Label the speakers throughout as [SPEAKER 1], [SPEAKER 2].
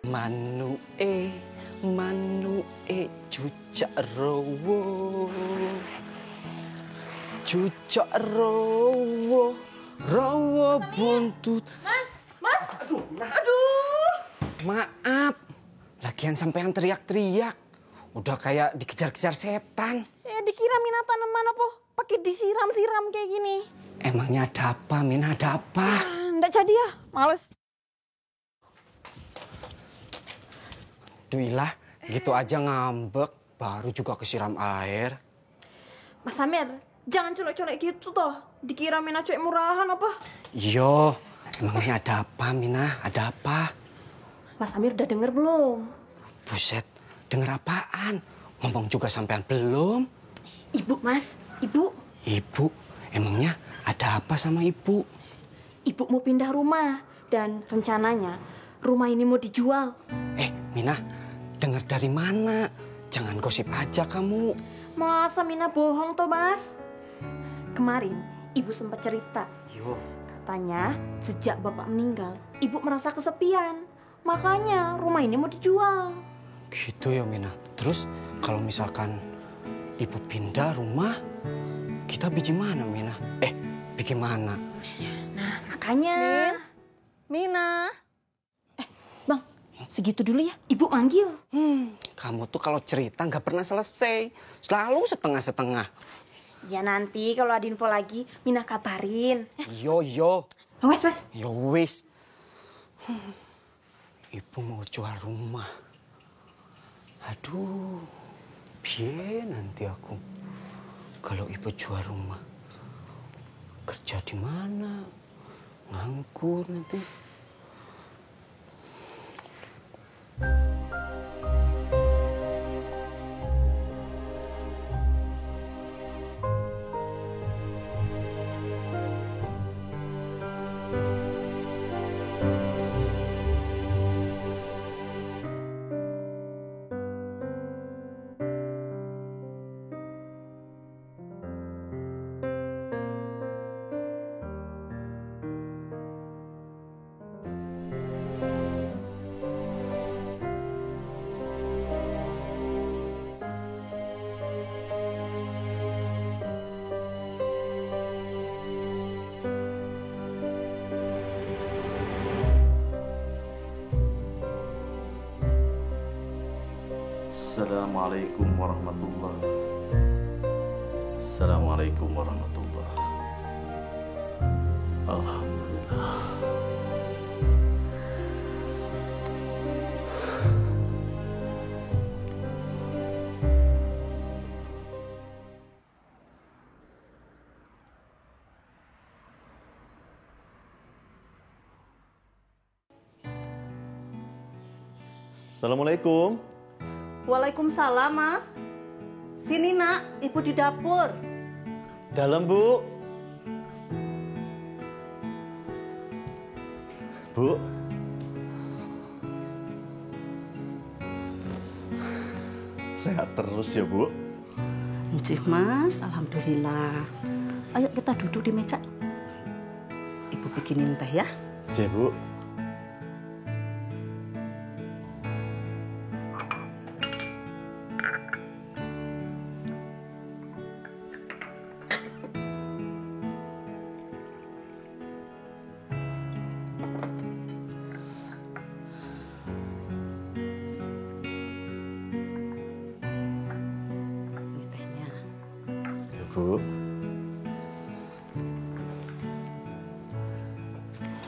[SPEAKER 1] Manu cucak rowo, cucak rowo, rowo buntut.
[SPEAKER 2] Mas, aduh.
[SPEAKER 1] Maaf, lagian sampean teriak-teriak, udah kayak dikejar-kejar setan.
[SPEAKER 2] Dikira Mina tanaman apa? Pakai disiram-siram kayak gini.
[SPEAKER 1] Emangnya ada apa, Mina? Ada apa?
[SPEAKER 2] Nggak jadi ya, males.
[SPEAKER 1] Duilah, gitu aja ngambek, baru juga kesiram air.
[SPEAKER 2] Mas Samir, jangan colek-colek gitu toh. Dikira Mina cuek murahan apa?
[SPEAKER 1] Yo, emangnya ada apa, Mina? Ada apa?
[SPEAKER 2] Mas Samir udah denger belum?
[SPEAKER 1] Buset, denger apaan? Ngomong juga sampean belum?
[SPEAKER 2] Ibu, Mas. Ibu.
[SPEAKER 1] Ibu, emangnya ada apa sama ibu?
[SPEAKER 2] Ibu mau pindah rumah. Dan rencananya rumah ini mau dijual.
[SPEAKER 1] Mina, denger dari mana? Jangan gosip aja kamu.
[SPEAKER 2] Masa Mina bohong toh, Mas? Kemarin ibu sempat cerita.
[SPEAKER 1] Yo.
[SPEAKER 2] Katanya sejak bapak meninggal, ibu merasa kesepian. Makanya rumah ini mau dijual.
[SPEAKER 1] Gitu ya, Mina. Terus kalau misalkan ibu pindah rumah, kita bikin mana, Mina? Bikin mana?
[SPEAKER 2] Nah, makanya.
[SPEAKER 3] Mina.
[SPEAKER 2] Bang, segitu dulu ya. Ibu manggil.
[SPEAKER 1] Kamu tuh kalau cerita nggak pernah selesai. Selalu setengah-setengah.
[SPEAKER 2] Ya nanti kalau ada info lagi, Mina kabarin.
[SPEAKER 1] Yo.
[SPEAKER 2] Wes.
[SPEAKER 1] Yo wis. Ibu mau jual rumah. Aduh, piye nanti aku kalau ibu jual rumah? Kerja di mana? Nganggur nanti.
[SPEAKER 4] Assalamualaikum warahmatullahi. Assalamualaikum warahmatullahi. Alhamdulillah. Assalamualaikum.
[SPEAKER 3] Waalaikumsalam, Mas. Sini, Nak. Ibu di dapur.
[SPEAKER 4] Dalam, Bu. Bu. Sehat terus ya, Bu.
[SPEAKER 3] Encih, Mas. Alhamdulillah. Ayo kita duduk di meja. Ibu bikinin teh ya.
[SPEAKER 4] Ya, Bu.
[SPEAKER 3] Ini tehnya.
[SPEAKER 4] Ya, Bu.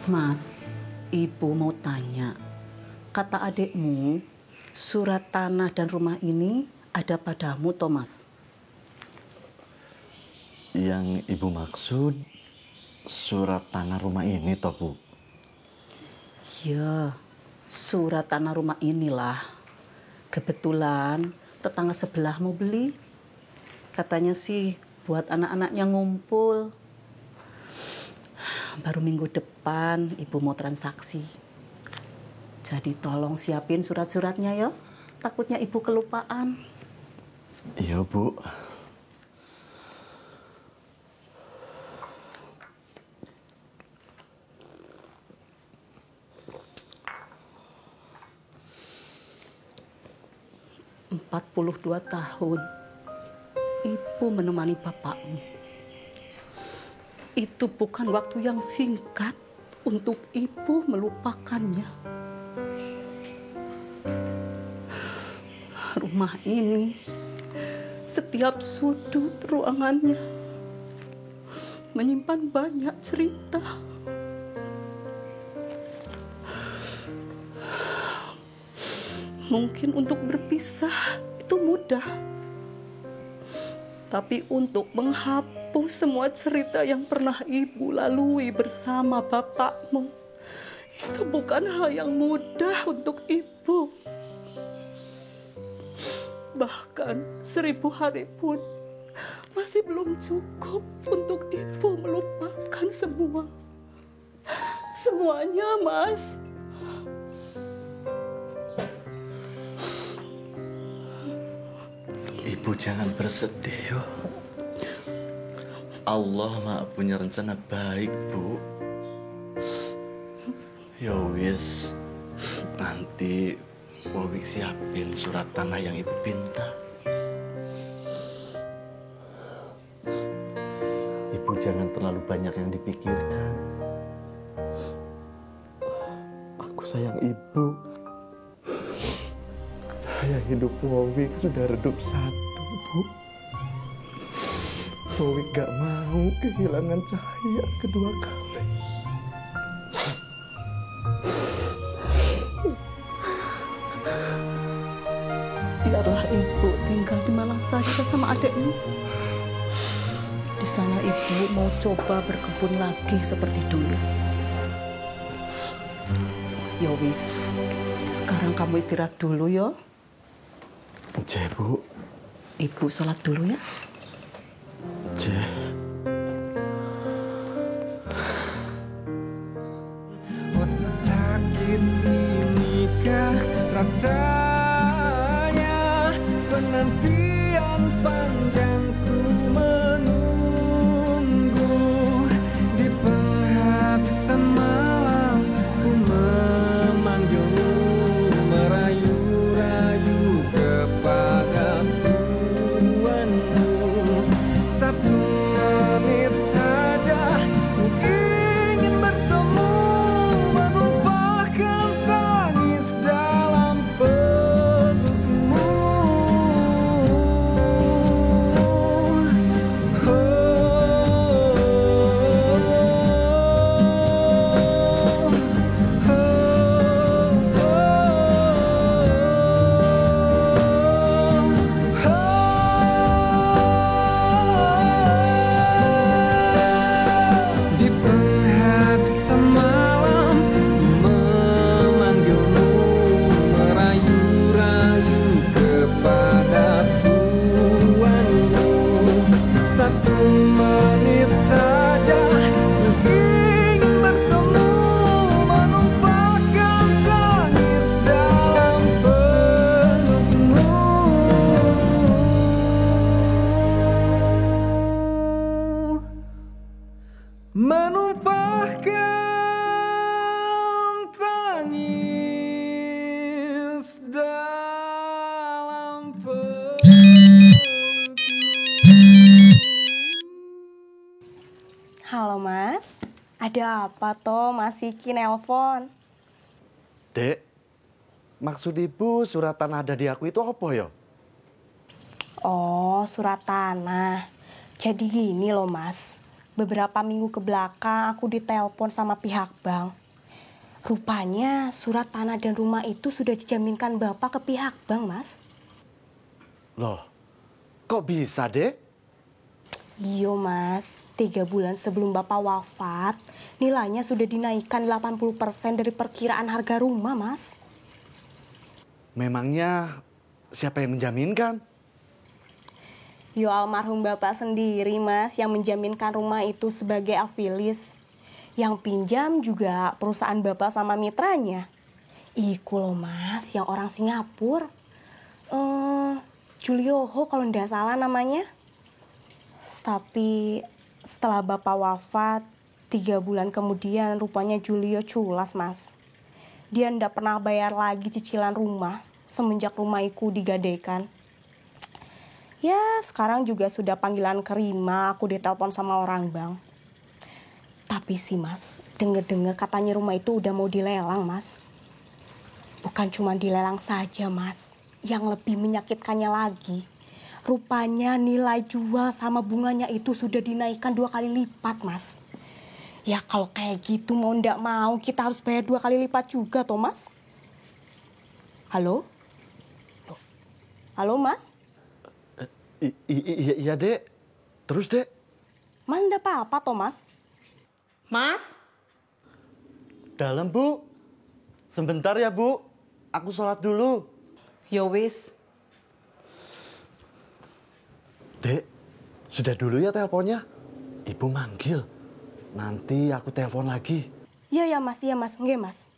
[SPEAKER 3] Mas, Ibu mau tanya. Kata adikmu, surat tanah dan rumah ini ada padamu, Thomas.
[SPEAKER 4] Yang Ibu maksud surat tanah rumah ini, toh, Bu?
[SPEAKER 3] Ya, surat tanah rumah inilah. Kebetulan tetangga sebelah mau beli. Katanya sih buat anak-anaknya ngumpul. Baru minggu depan Ibu mau transaksi. Jadi tolong siapin surat-suratnya ya. Takutnya Ibu kelupaan.
[SPEAKER 4] Iya, Bu.
[SPEAKER 3] 42 tahun ibu menemani bapakmu. Itu bukan waktu yang singkat untuk ibu melupakannya. Rumah ini, setiap sudut ruangannya menyimpan banyak cerita. Mungkin untuk berpisah itu mudah, tapi untuk menghapus semua cerita yang pernah ibu lalui bersama bapakmu, itu bukan hal yang mudah untuk ibu. Bahkan 1000 hari pun masih belum cukup untuk ibu melupakan semuanya, Mas.
[SPEAKER 4] Ibu jangan bersedih, yo. Allah Maha punya rencana baik, Bu. Ya wis, nanti Wawik siapin surat tanah yang ibu pinta. Ibu jangan terlalu banyak yang dipikirkan. Aku sayang ibu. Saya hidup Wawik sudah redup satu, Bu. Wawik gak mau kehilangan cahaya kedua kali.
[SPEAKER 3] Biarlah ibu tinggal di Malang saja sama adikmu. Di sana ibu mau coba berkebun lagi seperti dulu. Ya wis, sekarang kamu istirahat dulu ya.
[SPEAKER 4] Ceh, Bu.
[SPEAKER 3] Ibu sholat dulu ya.
[SPEAKER 4] Ceh.
[SPEAKER 5] Oh, sesakit inikah rasanya, penantian panjangku menunggu. Di penghabisan malam ku memanggilmu, merayu-rayu kepada Tuhanmu. Satu menit saja ku ingin bertemu, menumpahkan tangis dalam pelukmu. Di penghabisan malam ku memanggilmu, merayu-rayu kepada Tuhanmu. Satu menit saja ku ingin bertemu, menumpahkan tangis dalam pelukmu. Menumpahkan tangis dalam pelukmu.
[SPEAKER 6] Halo Mas, ada apa toh Mas Iki nelpon?
[SPEAKER 4] Dek, maksud ibu surat tanah ada di aku itu apa ya?
[SPEAKER 6] Oh, surat tanah. Jadi gini loh Mas, beberapa minggu ke belakang aku ditelepon sama pihak bank. Rupanya surat tanah dan rumah itu sudah dijaminkan Bapak ke pihak bank, Mas.
[SPEAKER 4] Loh, kok bisa, Dek?
[SPEAKER 6] Iya Mas, 3 bulan sebelum Bapak wafat, nilainya sudah dinaikkan 80% dari perkiraan harga rumah, Mas.
[SPEAKER 4] Memangnya siapa yang menjaminkan?
[SPEAKER 6] Yo almarhum Bapak sendiri Mas yang menjaminkan rumah itu sebagai afilis. Yang pinjam juga perusahaan Bapak sama mitranya. Iku loh Mas, yang orang Singapura. Julioho kalau nggak salah namanya. Tapi setelah Bapak wafat, 3 bulan kemudian rupanya Julio culas Mas. Dia ndak pernah bayar lagi cicilan rumah semenjak rumah iku digadaikan. Ya, sekarang juga sudah panggilan kerima, aku ditelepon sama orang bang. Tapi sih mas, denger-dengar katanya rumah itu udah mau dilelang mas. Bukan cuma dilelang saja mas, yang lebih menyakitkannya lagi. Rupanya nilai jual sama bunganya itu sudah dinaikkan 2 kali lipat mas. Ya kalau kayak gitu mau ndak mau kita harus bayar 2 kali lipat juga toh mas. Halo? Loh. Halo mas?
[SPEAKER 4] Iya, Dek. Terus, Dek?
[SPEAKER 6] Mas ndak apa-apa toh mas?
[SPEAKER 2] Mas,
[SPEAKER 4] Dalam, Bu. Sebentar ya, Bu. Aku sholat dulu.
[SPEAKER 3] Yo wis,
[SPEAKER 4] Dek, sudah dulu ya teleponnya. Ibu manggil. Nanti aku telepon lagi.
[SPEAKER 6] Iya ya mas, nggih mas.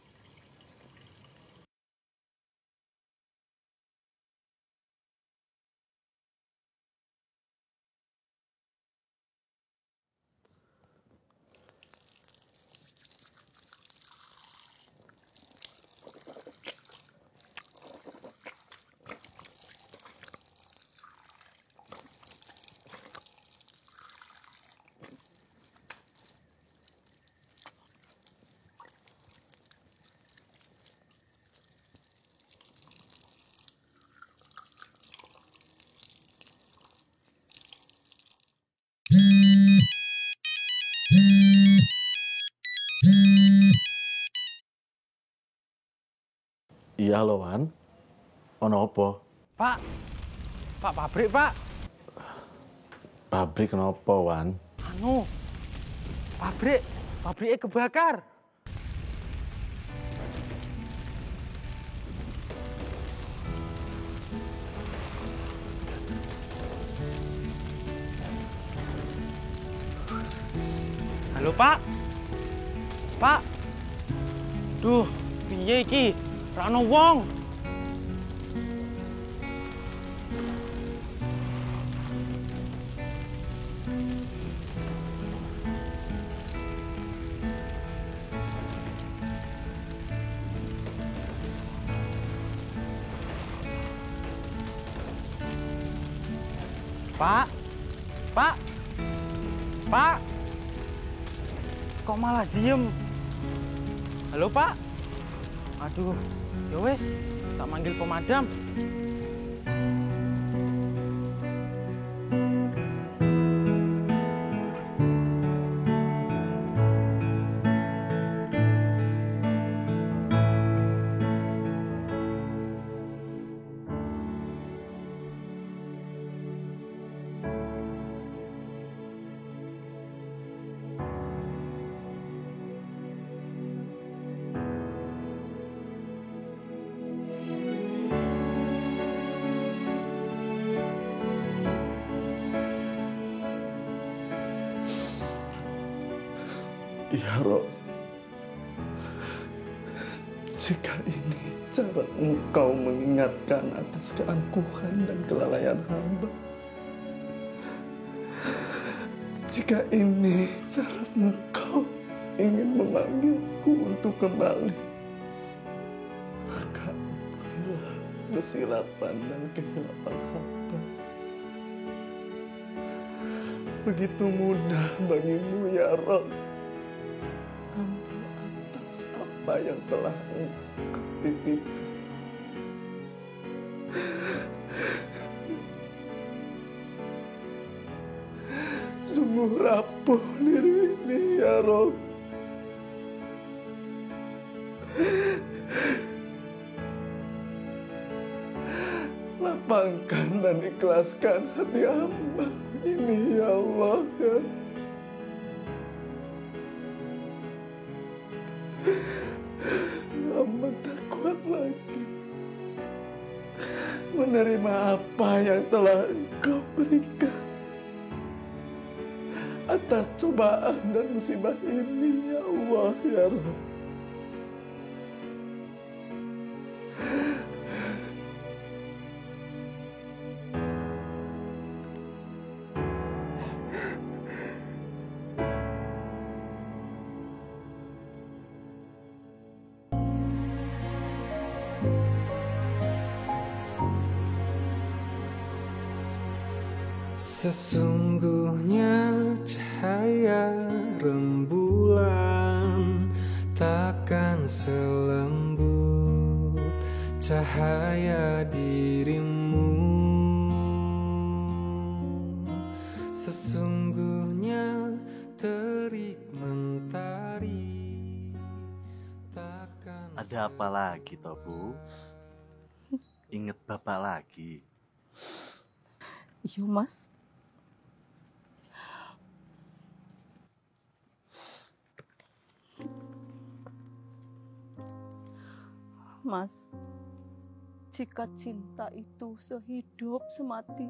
[SPEAKER 4] Iya, loh, Wan. Ono apa?
[SPEAKER 7] Pak, pabrik pak.
[SPEAKER 4] Pabrik kenapa, Wan?
[SPEAKER 7] Anu, pabriknya kebakar. Halo pak, pak. Duh, piye iki? Ra ono wong. Pak, kok malah diem? Halo Pak, aduh, ya wes, tak manggil pemadam.
[SPEAKER 4] Ya Rob, jika ini cara Engkau mengingatkan atas keangkuhan dan kelalaian hamba, jika ini cara Engkau ingin memanggilku untuk kembali, maka ampunilah kesilapan dan kehilapan hamba. Begitu mudah bagimu ya Rob atas apa yang telah Engkau titipkan. Sungguh rapuh diri ini ya Rob. Lapangkan dan ikhlaskan hati hamba ini ya Allah ya. Hamba tak kuat lagi menerima apa yang telah Engkau berikan atas cobaan dan musibah ini ya Allah ya Rabb.
[SPEAKER 5] Sesungguhnya cahaya rembulan takkan selembut cahaya dirimu. Sesungguhnya terik mentari takkan.
[SPEAKER 4] Ada apa lagi toh, Bu? Ingat Bapak lagi?
[SPEAKER 3] Iya, Mas. Mas, jika cinta itu sehidup semati,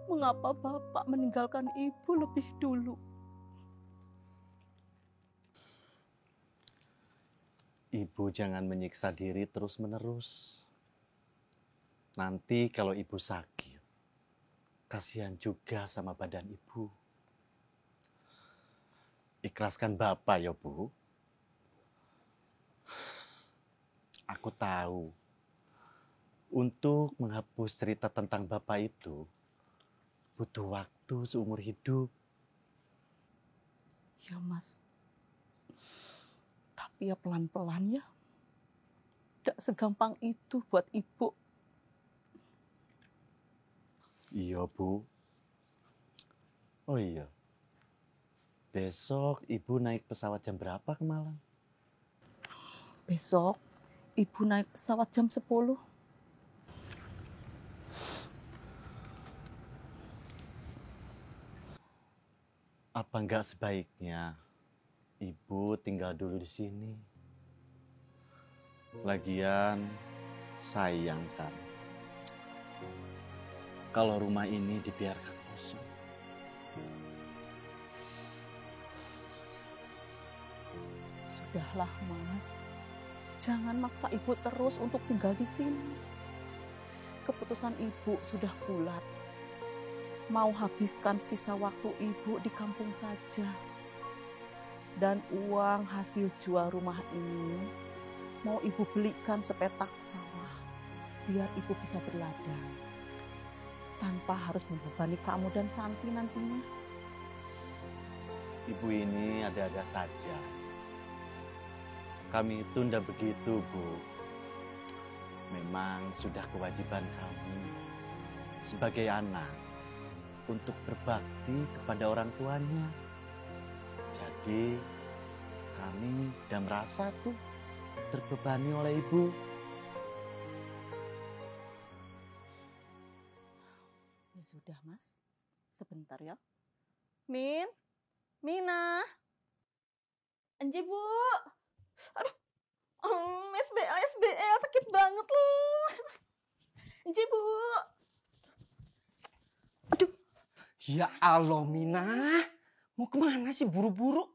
[SPEAKER 3] mengapa Bapak meninggalkan Ibu lebih dulu?
[SPEAKER 4] Ibu jangan menyiksa diri terus-menerus. Nanti kalau Ibu sakit, kasihan juga sama badan Ibu. Ikhlaskan Bapak ya, Bu. Aku tahu, untuk menghapus cerita tentang Bapak itu, butuh waktu seumur hidup.
[SPEAKER 3] Ya, Mas. Tapi ya pelan-pelan ya. Tidak segampang itu buat Ibu.
[SPEAKER 4] Iya, Bu. Oh iya. Besok Ibu naik pesawat jam berapa ke Malang?
[SPEAKER 3] Besok Ibu naik pesawat jam 10.
[SPEAKER 4] Apa enggak sebaiknya Ibu tinggal dulu di sini? Lagian sayang kan kalau rumah ini dibiarkan kosong.
[SPEAKER 3] Sudahlah, Mas. Jangan maksa Ibu terus untuk tinggal di sini. Keputusan Ibu sudah bulat. Mau habiskan sisa waktu Ibu di kampung saja. Dan uang hasil jual rumah ini mau Ibu belikan sepetak sawah biar Ibu bisa berladang tanpa harus membebani kamu dan Santi nantinya.
[SPEAKER 4] Ibu ini ada-ada saja. Kami itu ndak begitu, Bu. Memang sudah kewajiban kami sebagai anak untuk berbakti kepada orang tuanya. Jadi kami udah merasa tuh terbebani oleh Ibu.
[SPEAKER 3] Ya sudah, Mas. Sebentar ya. Min, Mina.
[SPEAKER 2] Anje, Bu. Aduh. SBL sakit banget loh. Anje, Bu. Aduh.
[SPEAKER 1] Ya Allah, Mina. Mau kemana sih buru-buru?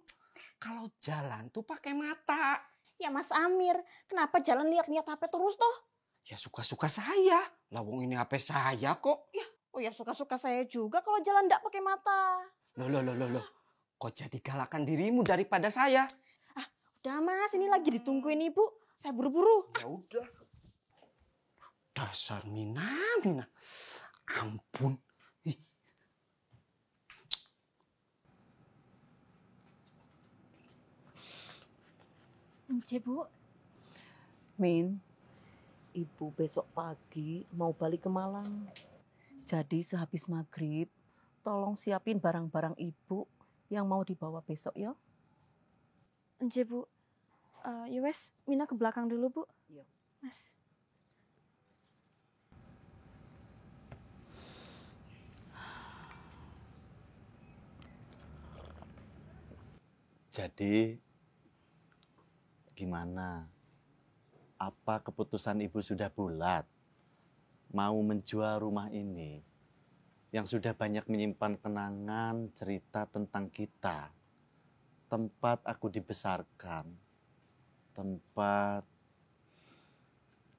[SPEAKER 1] Kalau jalan tuh pakai mata.
[SPEAKER 2] Ya Mas Amir, kenapa jalan lihat-lihat HP terus toh?
[SPEAKER 1] Ya suka-suka saya. Lawang ini HP saya kok.
[SPEAKER 2] Ya, oh ya suka-suka saya juga kalau jalan ndak pakai mata.
[SPEAKER 1] Loh. Kok jadi galakan dirimu daripada saya?
[SPEAKER 2] Udah Mas, ini lagi ditungguin Ibu. Saya buru-buru.
[SPEAKER 1] Ya udah. Dasar Mina. Ampun. Ih.
[SPEAKER 2] Anje, Bu.
[SPEAKER 3] Min, Ibu besok pagi mau balik ke Malang. Jadi sehabis maghrib, tolong siapin barang-barang Ibu yang mau dibawa besok ya.
[SPEAKER 2] Anje, Bu. Ya wes, Mina ke belakang dulu, Bu.
[SPEAKER 3] Iya.
[SPEAKER 2] Mas.
[SPEAKER 4] Jadi gimana? Apa keputusan Ibu sudah bulat? Mau menjual rumah ini yang sudah banyak menyimpan kenangan cerita tentang kita. Tempat aku dibesarkan. Tempat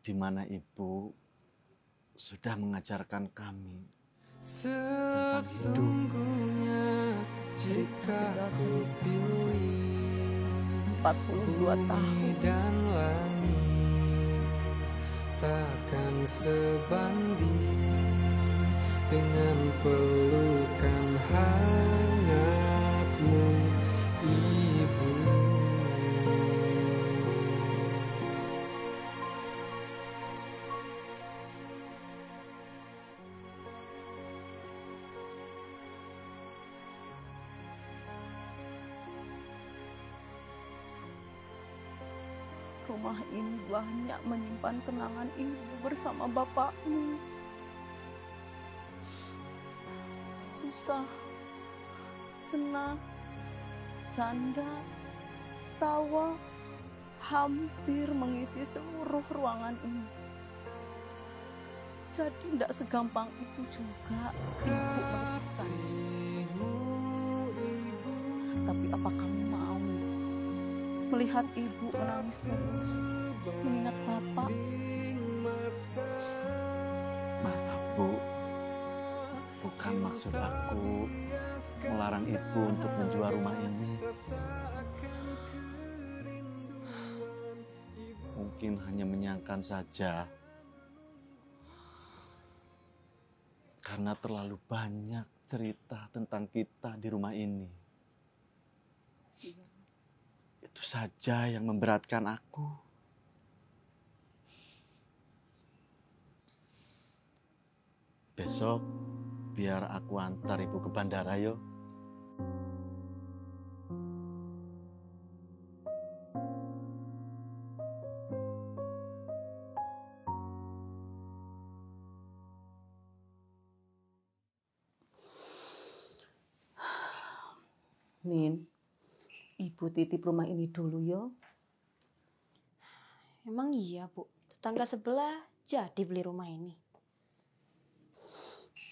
[SPEAKER 4] di mana Ibu sudah mengajarkan kami tentang hidup.
[SPEAKER 5] Sesungguhnya jika ku pilih
[SPEAKER 3] 42 tahun.
[SPEAKER 5] dan langit takkan sebanding dengan pelukan hangatmu, Ibu.
[SPEAKER 3] Rumah ini banyak menyimpan kenangan ibu bersama bapakmu. Susah, senang, canda, tawa, hampir mengisi seluruh ruangan ini. Jadi tidak segampang itu juga ibu melupakan. Tapi apa kamu mau melihat ibu menangis terus, mengingat bapak?
[SPEAKER 4] Maaf, Bu. Bukan maksud aku melarang ibu untuk menjual rumah ini. Mungkin hanya menyangkan saja. Karena terlalu banyak cerita tentang kita di rumah ini. Itu saja yang memberatkan aku. Besok biar aku antar ibu ke bandara yuk.
[SPEAKER 3] Min, ibu titip rumah ini dulu yo.
[SPEAKER 2] Emang iya, Bu. Tetangga sebelah jadi beli rumah ini.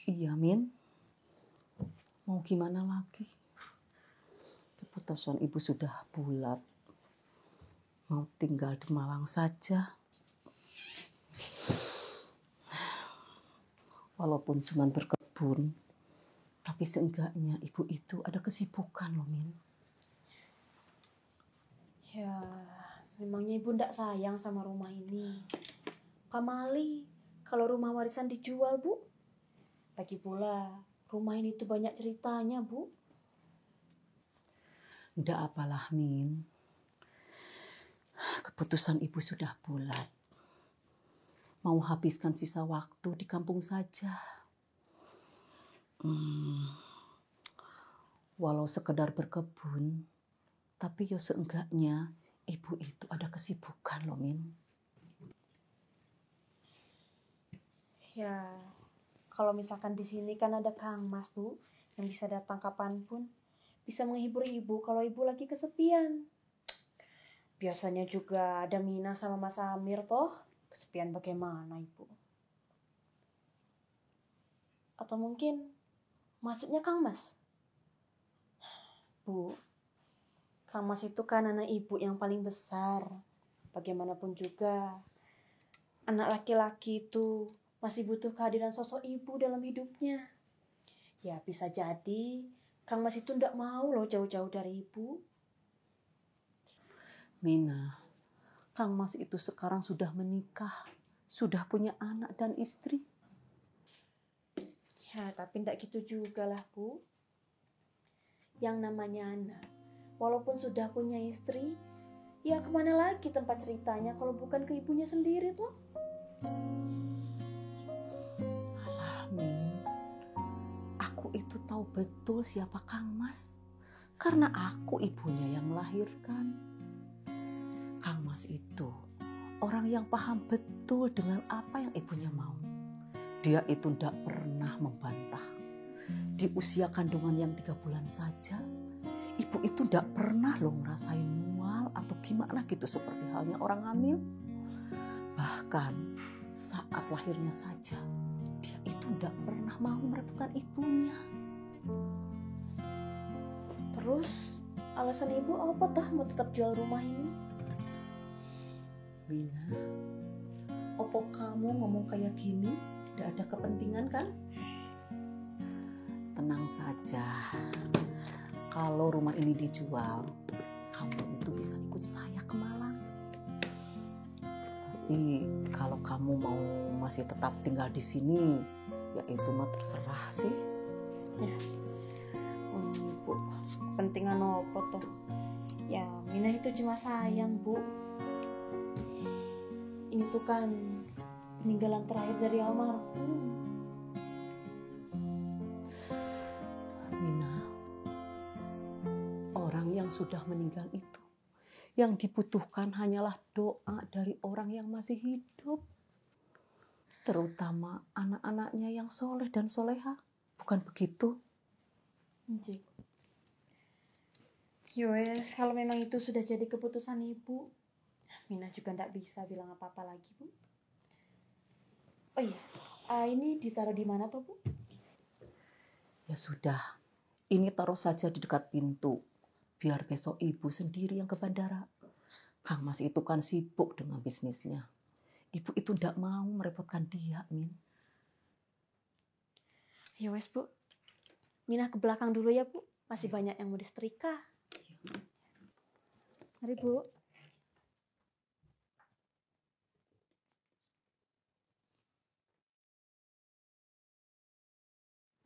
[SPEAKER 3] Iya, Min. Mau gimana lagi? Keputusan ibu sudah bulat. Mau tinggal di Malang saja. Walaupun cuma berkebun, tapi seenggaknya ibu itu ada kesibukan loh, Min.
[SPEAKER 2] Ya, memangnya ibu ndak sayang sama rumah ini. Pamali, kalau rumah warisan dijual, Bu. Lagi pula, rumah ini tuh banyak ceritanya, Bu.
[SPEAKER 3] Ndak apalah, Min. Keputusan ibu sudah bulat. Mau habiskan sisa waktu di kampung saja. Walau sekedar berkebun, tapi ya seenggaknya ibu itu ada kesibukan loh, Min.
[SPEAKER 2] Ya, kalau misalkan di sini kan ada Kang Mas, Bu, yang bisa datang kapanpun. Bisa menghibur ibu kalau ibu lagi kesepian. Biasanya juga ada Mina sama Mas Amir toh. Kesepian bagaimana ibu? Atau mungkin maksudnya Kang Mas? Bu, Kang Mas itu kan anak ibu yang paling besar. Bagaimanapun juga, anak laki-laki itu masih butuh kehadiran sosok ibu dalam hidupnya. Ya bisa jadi Kang Mas itu ndak mau loh jauh-jauh dari ibu.
[SPEAKER 3] Mina, Kang Mas itu sekarang sudah menikah, sudah punya anak dan istri.
[SPEAKER 2] Ya tapi ndak gitu juga lah, Bu. Yang namanya anak, walaupun sudah punya istri, ya kemana lagi tempat ceritanya kalau bukan ke ibunya sendiri tuh?
[SPEAKER 3] Alah, Min, aku itu tahu betul siapa Kang Mas. Karena aku ibunya yang melahirkan. Kang Mas itu orang yang paham betul dengan apa yang ibunya mau. Dia itu tidak pernah membantah. Di usia kandungan yang 3 bulan saja, ibu itu tidak pernah loh ngerasain mual atau gimana gitu seperti halnya orang hamil. Bahkan saat lahirnya saja, dia itu tidak pernah mau merepotkan ibunya.
[SPEAKER 2] Terus alasan ibu apa tah mau tetap jual rumah ini?
[SPEAKER 3] Mina, opo kamu ngomong kayak gini? Tidak ada kepentingan kan? Tenang saja. Kalau rumah ini dijual, kamu itu bisa ikut saya ke Malang. Tapi kalau kamu mau masih tetap tinggal di sini, Ya itu mah terserah sih.
[SPEAKER 2] Ya. Bu, kepentingan apa toh? Ya, Mina itu cuma sayang, Bu. Ini tuh kan peninggalan terakhir dari almarhum.
[SPEAKER 3] Mina, orang yang sudah meninggal itu, yang dibutuhkan hanyalah doa dari orang yang masih hidup. Terutama anak-anaknya yang soleh dan soleha. Bukan begitu?
[SPEAKER 2] Cik. Yowes, kalau memang itu sudah jadi keputusan Ibu, Mina juga nggak bisa bilang apa-apa lagi, Bu. Oh iya, ini ditaruh di mana toh, Bu?
[SPEAKER 3] Ya sudah, ini taruh saja di dekat pintu. Biar besok ibu sendiri yang ke bandara. Kang Mas itu kan sibuk dengan bisnisnya. Ibu itu ndak mau merepotkan dia, Min.
[SPEAKER 2] Yowes, Bu. Mina ke belakang dulu ya, Bu. Masih banyak yang mau disetrika. Mari, Bu.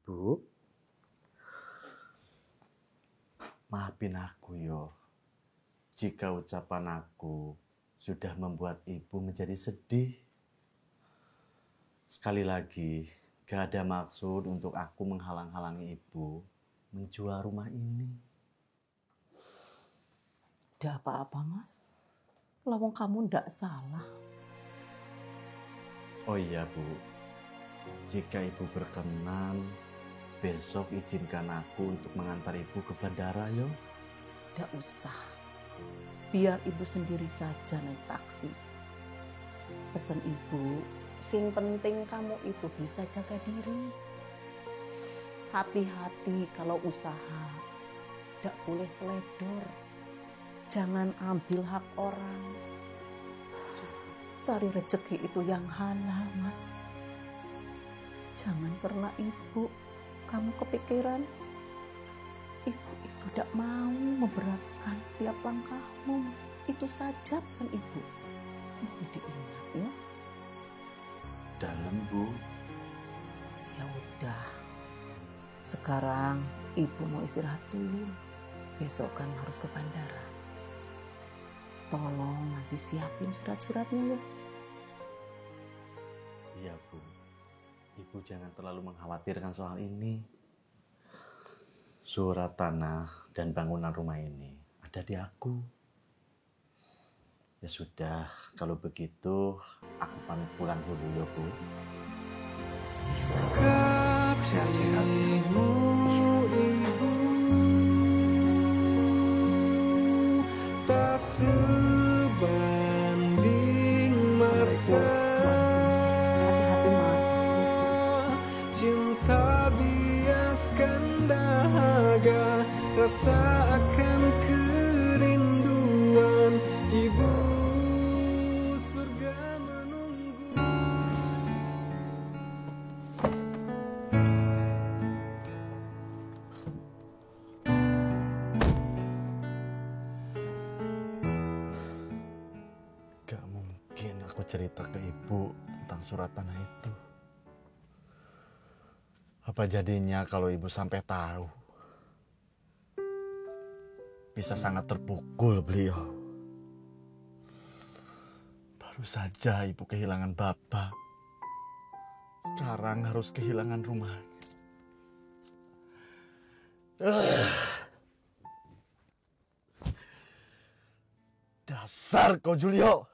[SPEAKER 4] Bu, maafin aku yo. Jika ucapan aku sudah membuat ibu menjadi sedih. Sekali lagi, gak ada maksud untuk aku menghalang-halangi ibu menjual rumah ini.
[SPEAKER 3] Tidak apa-apa, Mas. Lawang kamu ndak salah.
[SPEAKER 4] Oh iya, Bu. Jika ibu berkenan, besok izinkan aku untuk mengantar ibu ke bandara, yo.
[SPEAKER 3] Ndak usah. Biar ibu sendiri saja naik taksi. Pesan ibu, sing penting kamu itu bisa jaga diri. Hati-hati kalau usaha. Ndak boleh teledor. Jangan ambil hak orang. Cari rezeki itu yang halal, Mas. Jangan pernah ibu, kamu kepikiran. Ibu itu tidak mau memberatkan setiap langkahmu, Mas. Itu saja pesan ibu. Mesti diingat ya.
[SPEAKER 4] Dalam, Bu.
[SPEAKER 3] Ya udah. Sekarang ibu mau istirahat dulu. Besok kan harus ke bandara. Tolong nanti siapin surat-suratnya ya.
[SPEAKER 4] Iya, Bu. Ibu jangan terlalu mengkhawatirkan soal ini. Surat tanah dan bangunan rumah ini ada di aku. Ya sudah, kalau begitu aku pamit pulang dulu ya, Bu.
[SPEAKER 5] Kasihmu ibu tak sebanding masa. Cinta biaskan dahaga, rasa akan kerinduan. Ibu surga menunggu.
[SPEAKER 4] Gak mungkin aku cerita ke ibu tentang surat tanah itu. Apa jadinya kalau ibu sampai tahu? Bisa sangat terpukul beliau. Baru saja ibu kehilangan bapak. Sekarang harus kehilangan rumahnya. Dasar kau, Julio!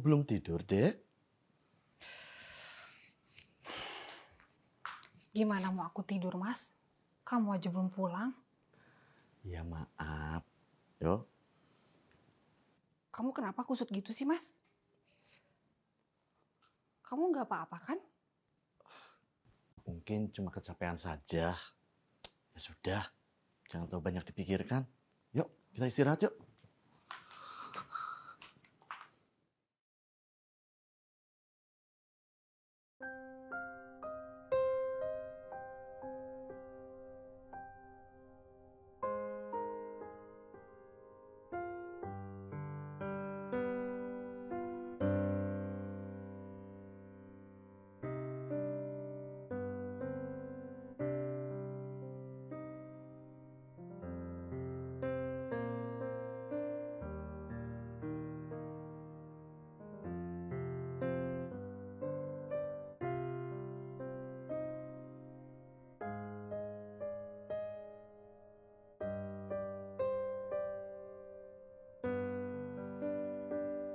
[SPEAKER 4] belum tidur, Dek?
[SPEAKER 8] Gimana mau aku tidur, Mas? Kamu aja belum pulang.
[SPEAKER 4] Ya maaf. Yo,
[SPEAKER 8] Kamu kenapa kusut gitu sih, Mas? Kamu nggak apa-apa kan?
[SPEAKER 4] mungkin cuma kecapean saja. Ya sudah, jangan terlalu banyak dipikirkan. Yuk, kita istirahat yuk.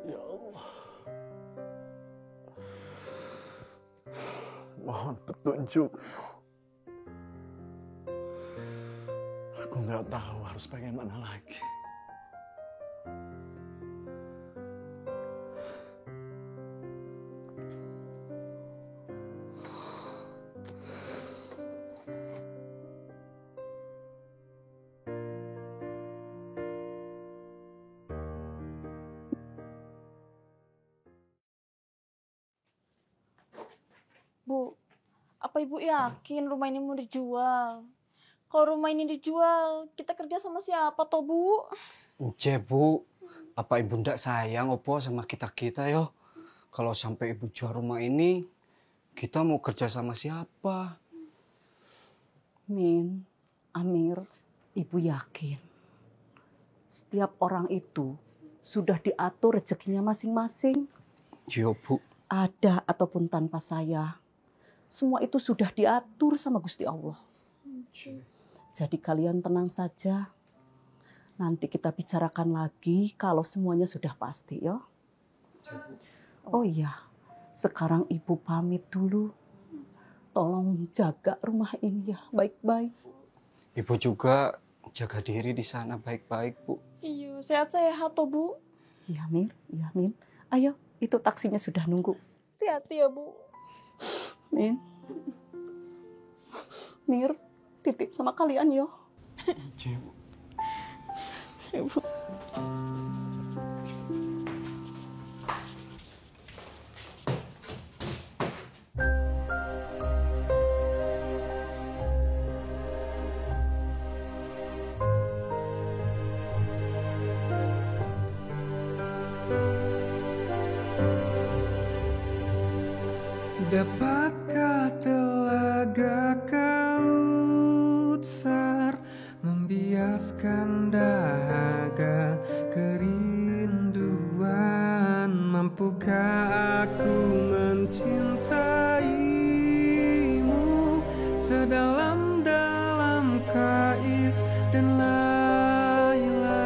[SPEAKER 4] Ya Allah. Mohon petunjuk. Aku nggak tahu harus bagaimana lagi.
[SPEAKER 2] Bu, apa Ibu yakin rumah ini mau dijual? Kalau rumah ini dijual, kita kerja sama siapa toh, Bu?
[SPEAKER 1] Ence, Bu. Apa Ibu ndak sayang opo sama kita-kita yo? Kalau sampai Ibu jual rumah ini, kita mau kerja sama siapa?
[SPEAKER 3] Min, Amir, Ibu yakin setiap orang itu sudah diatur rezekinya masing-masing.
[SPEAKER 1] Yo, Bu.
[SPEAKER 3] Ada ataupun tanpa saya, semua itu sudah diatur sama Gusti Allah. Jadi kalian tenang saja. Nanti kita bicarakan lagi kalau semuanya sudah pasti ya. Oh iya, sekarang Ibu pamit dulu. Tolong jaga rumah ini ya baik-baik.
[SPEAKER 1] Ibu juga jaga diri di sana baik-baik, Bu.
[SPEAKER 2] Iya, sehat-sehat toh, Bu.
[SPEAKER 3] Iya Mir, iya Min. Ayo, itu taksinya sudah nunggu.
[SPEAKER 2] Hati-hati ya, Bu.
[SPEAKER 3] Min. Mir, titip sama kalian yo.
[SPEAKER 1] Ence, Bu.
[SPEAKER 3] Ibu.
[SPEAKER 5] Dapatkah telaga Kautsar membiaskan dahaga kerinduan? Mampukah aku mencintaimu sedalam-dalam Kais dan Laila?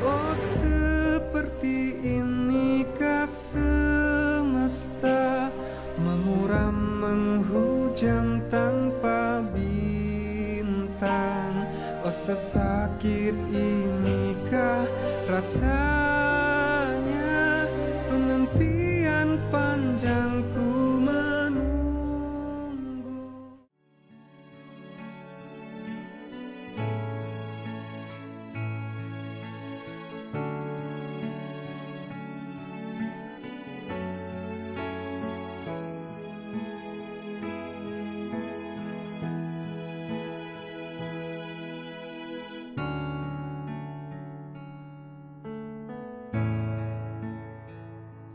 [SPEAKER 5] Oh, seperti inikah semesta memuram menghujam tanpa bintang? Oh, sesakit inikah rasanya penantian panjangku menunggu.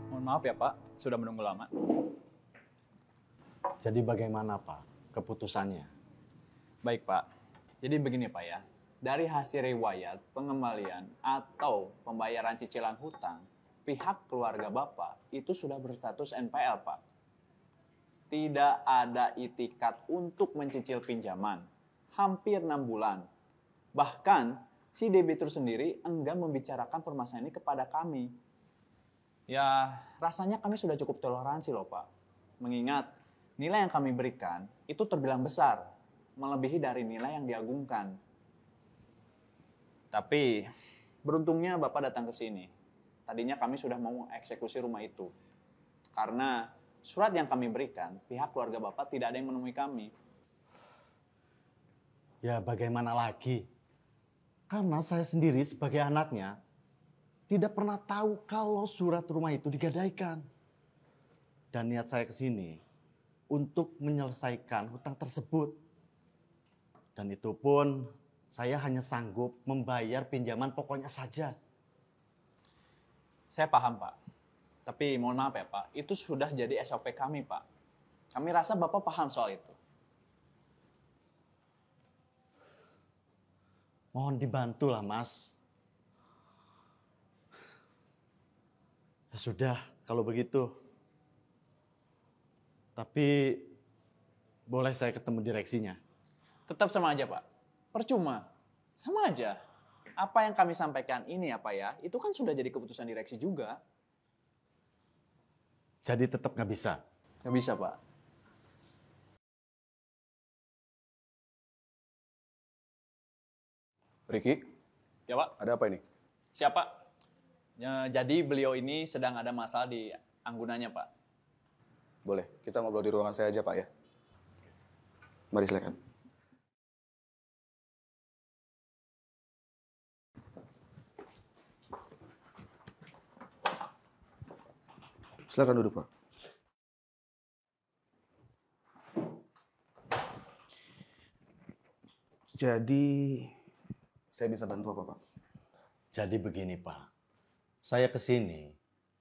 [SPEAKER 9] Mohon maaf ya Pak, sudah menunggu lama.
[SPEAKER 4] Jadi bagaimana Pak keputusannya?
[SPEAKER 9] Baik Pak, jadi begini Pak ya. Dari hasil riwayat pengembalian atau pembayaran cicilan hutang, pihak keluarga Bapak itu sudah berstatus NPL Pak. Tidak ada itikat untuk mencicil pinjaman, hampir 6 bulan. Bahkan si debitur sendiri enggan membicarakan permasalahan ini kepada kami. Ya, rasanya kami sudah cukup toleransi loh Pak. Mengingat nilai yang kami berikan itu terbilang besar, melebihi dari nilai yang diagungkan. Tapi beruntungnya Bapak datang ke sini. Tadinya kami sudah mau eksekusi rumah itu. Karena surat yang kami berikan, pihak keluarga Bapak tidak ada yang menemui kami.
[SPEAKER 4] Ya bagaimana lagi? Karena saya sendiri sebagai anaknya tidak pernah tahu kalau surat rumah itu digadaikan. Dan niat saya ke sini untuk menyelesaikan hutang tersebut. Dan itu pun saya hanya sanggup membayar pinjaman pokoknya saja.
[SPEAKER 9] Saya paham Pak. Tapi mohon maaf ya Pak, itu sudah jadi SOP kami Pak. Kami rasa Bapak paham soal itu.
[SPEAKER 4] Mohon dibantulah Mas. Ya sudah, kalau begitu. Tapi boleh saya ketemu direksinya?
[SPEAKER 9] Tetap sama aja Pak. Percuma. Sama aja. Apa yang kami sampaikan ini ya Pak ya, itu kan sudah jadi keputusan direksi juga.
[SPEAKER 4] Jadi tetap nggak bisa?
[SPEAKER 9] Nggak bisa Pak.
[SPEAKER 10] Ricky,
[SPEAKER 9] Ya Pak.
[SPEAKER 10] ada apa ini?
[SPEAKER 9] Siapa? Ya, jadi beliau ini sedang ada masalah di anggunanya Pak.
[SPEAKER 10] Boleh, kita ngobrol di ruangan saya aja Pak ya. Mari silakan. Silakan duduk Pak. Jadi, saya bisa bantu apa Pak?
[SPEAKER 4] Jadi begini Pak, saya ke sini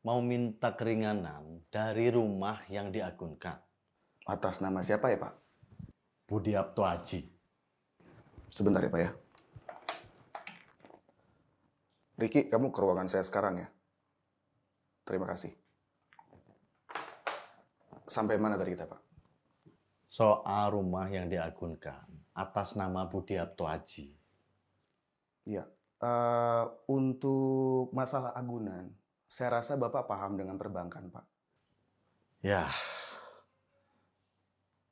[SPEAKER 4] mau minta keringanan dari rumah yang diagunkan.
[SPEAKER 10] Atas nama siapa ya Pak?
[SPEAKER 4] Budiapto Aji.
[SPEAKER 10] Sebentar ya Pak ya. Ricky, kamu ke ruangan saya sekarang ya. Terima kasih. Sampai mana tadi kita Pak?
[SPEAKER 4] Soal rumah yang diagunkan atas nama Budiapto Aji.
[SPEAKER 10] Iya. Untuk masalah agunan, saya rasa Bapak paham dengan perbankan, Pak.
[SPEAKER 4] Ya,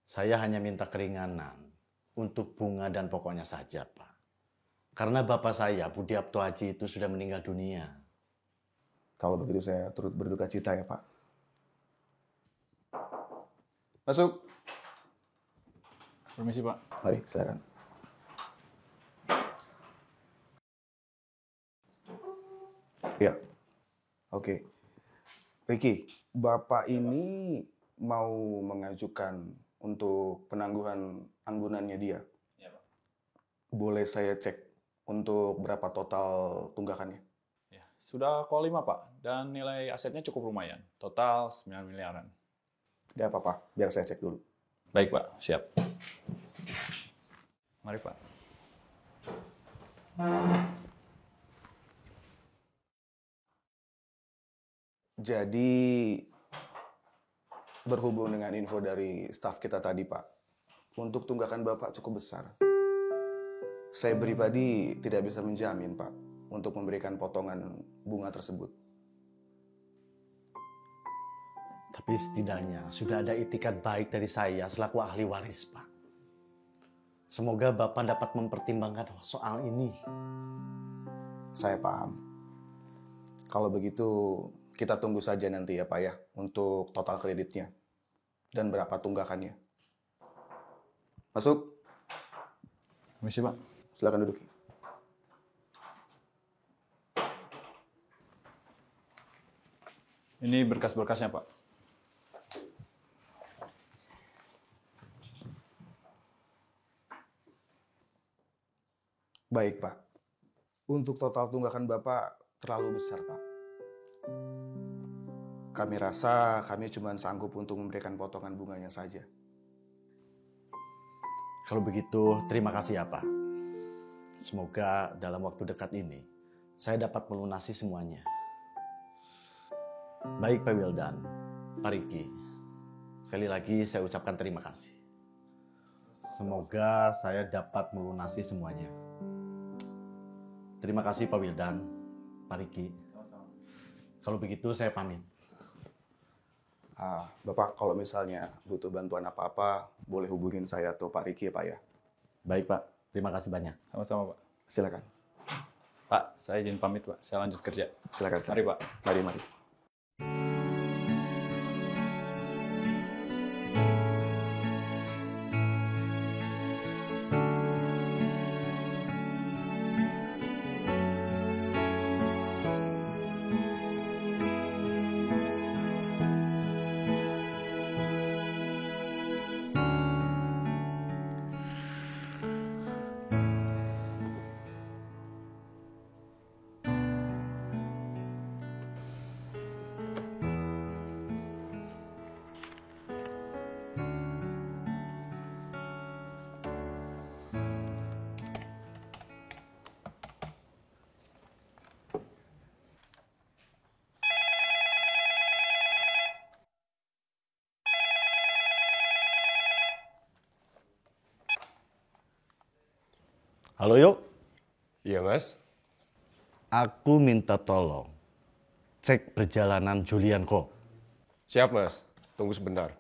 [SPEAKER 4] saya hanya minta keringanan untuk bunga dan pokoknya saja, Pak. Karena bapak saya, Budiapto Aji itu sudah meninggal dunia.
[SPEAKER 10] Kalau begitu saya turut berduka cita ya, Pak. Masuk.
[SPEAKER 9] Permisi Pak.
[SPEAKER 10] Mari, silakan. Ya, oke. Ricky, Bapak ini mau mengajukan untuk penangguhan anggunannya dia.
[SPEAKER 9] Ya Pak.
[SPEAKER 10] Boleh saya cek untuk berapa total tunggakannya?
[SPEAKER 9] Ya, sudah call 5 Pak, dan nilai asetnya cukup lumayan. Total 9 miliaran.
[SPEAKER 10] Tidak apa-apa, biar saya cek dulu.
[SPEAKER 9] Baik Pak, siap. Mari Pak.
[SPEAKER 10] Jadi, berhubung dengan info dari staf kita tadi, Pak, untuk tunggakan Bapak cukup besar. Saya pribadi tidak bisa menjamin, Pak, untuk memberikan potongan bunga tersebut.
[SPEAKER 4] Tapi setidaknya sudah ada itikat baik dari saya selaku ahli waris, Pak. Semoga Bapak dapat mempertimbangkan soal ini.
[SPEAKER 10] Saya paham. Kalau begitu, kita tunggu saja nanti ya Pak ya, untuk total kreditnya. Dan berapa tunggakannya. Masuk.
[SPEAKER 9] Permisi Pak.
[SPEAKER 10] Silakan duduk.
[SPEAKER 9] Ini berkas-berkasnya Pak.
[SPEAKER 10] Baik Pak. Untuk total tunggakan Bapak terlalu besar Pak. Kami rasa kami cuma sanggup untuk memberikan potongan bunganya saja.
[SPEAKER 4] Kalau begitu, terima kasih ya Pak. Semoga dalam waktu dekat ini, saya dapat melunasi semuanya. Baik Pak Wildan, Pak Riki, sekali lagi saya ucapkan terima kasih. Semoga saya dapat melunasi semuanya. Terima kasih Pak Wildan, Pak Riki. Kalau begitu saya pamit.
[SPEAKER 10] Bapak kalau misalnya butuh bantuan apa-apa, boleh hubungin saya atau Pak Riki ya Pak ya.
[SPEAKER 4] Baik Pak, terima kasih banyak.
[SPEAKER 9] Sama-sama, Pak.
[SPEAKER 10] Silakan.
[SPEAKER 9] Pak, saya izin pamit, Pak. Saya lanjut kerja.
[SPEAKER 10] Silakan.
[SPEAKER 9] Mari, Pak.
[SPEAKER 10] Mari.
[SPEAKER 4] Halo Yuk.
[SPEAKER 11] Iya Mas.
[SPEAKER 4] Aku minta tolong cek perjalanan Julian Ko.
[SPEAKER 11] Siap Mas, tunggu sebentar.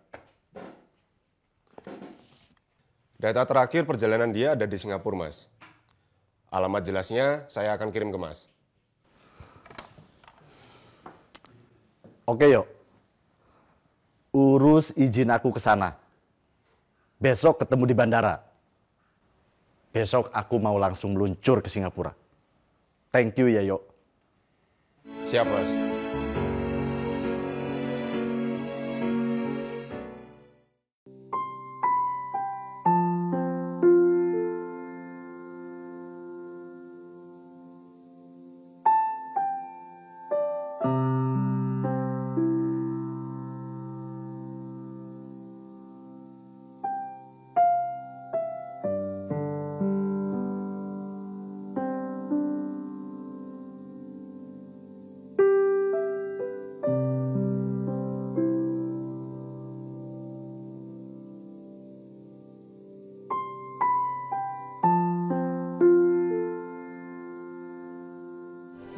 [SPEAKER 11] Data terakhir perjalanan dia ada di Singapura Mas. Alamat jelasnya saya akan kirim ke Mas.
[SPEAKER 4] Oke Yuk. Urus izin aku ke sana. Besok ketemu di bandara. Besok aku mau langsung meluncur ke Singapura. Thank you ya, Yok.
[SPEAKER 11] Siap, Mas.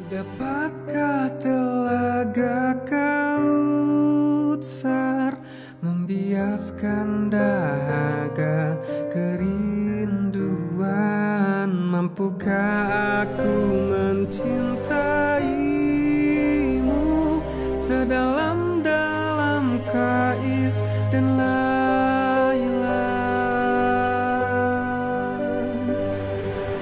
[SPEAKER 5] Dapatkah telaga Kautsar membiaskan dahaga kerinduan? Mampukah aku mencintaimu sedalam-dalam Kais dan Laila?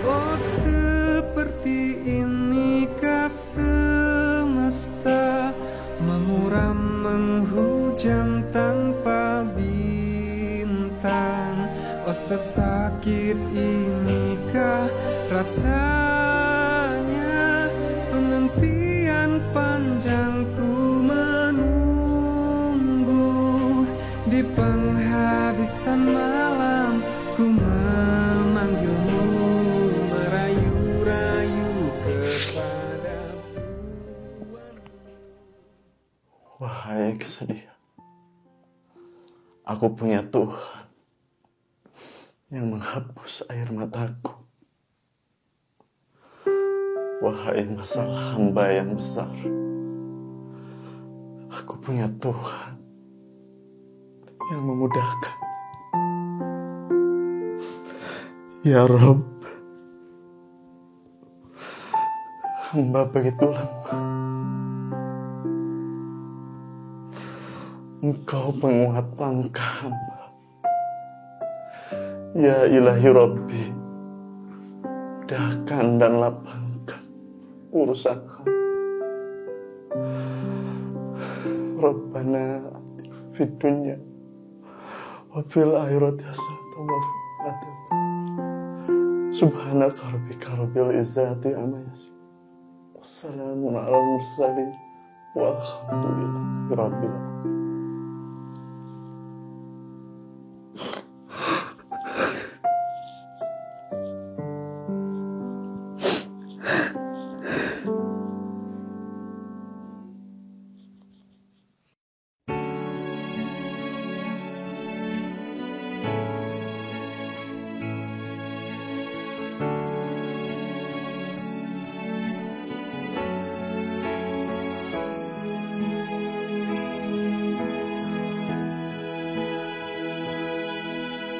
[SPEAKER 5] Oh, seperti inikah semesta memuram menghujam tanpa bintang? Oh, sesakit inikah rasanya penantian panjangku menunggu di penghabisan malam ku memanggilmu merayu-rayu kepada Tuhan.
[SPEAKER 4] Wahai kesedihan, aku punya Tuhan yang menghapus air mataku. Wahai masalah hamba yang besar, aku punya Tuhan yang memudahkan. Ya Rob, hamba begitu lemah. Engkau penguat langkah hamba. Ya ilahi Rabbi, mudahkan dan lapangkan urusan hamba. Rabbana atina fid dunya wa fil akhirati hasanatan wa qina adzaban. Subhanaka rabbika rabbil izzati amma yasifun. Wassalamun alal mursalin walhamdulillahi rabbil alamin.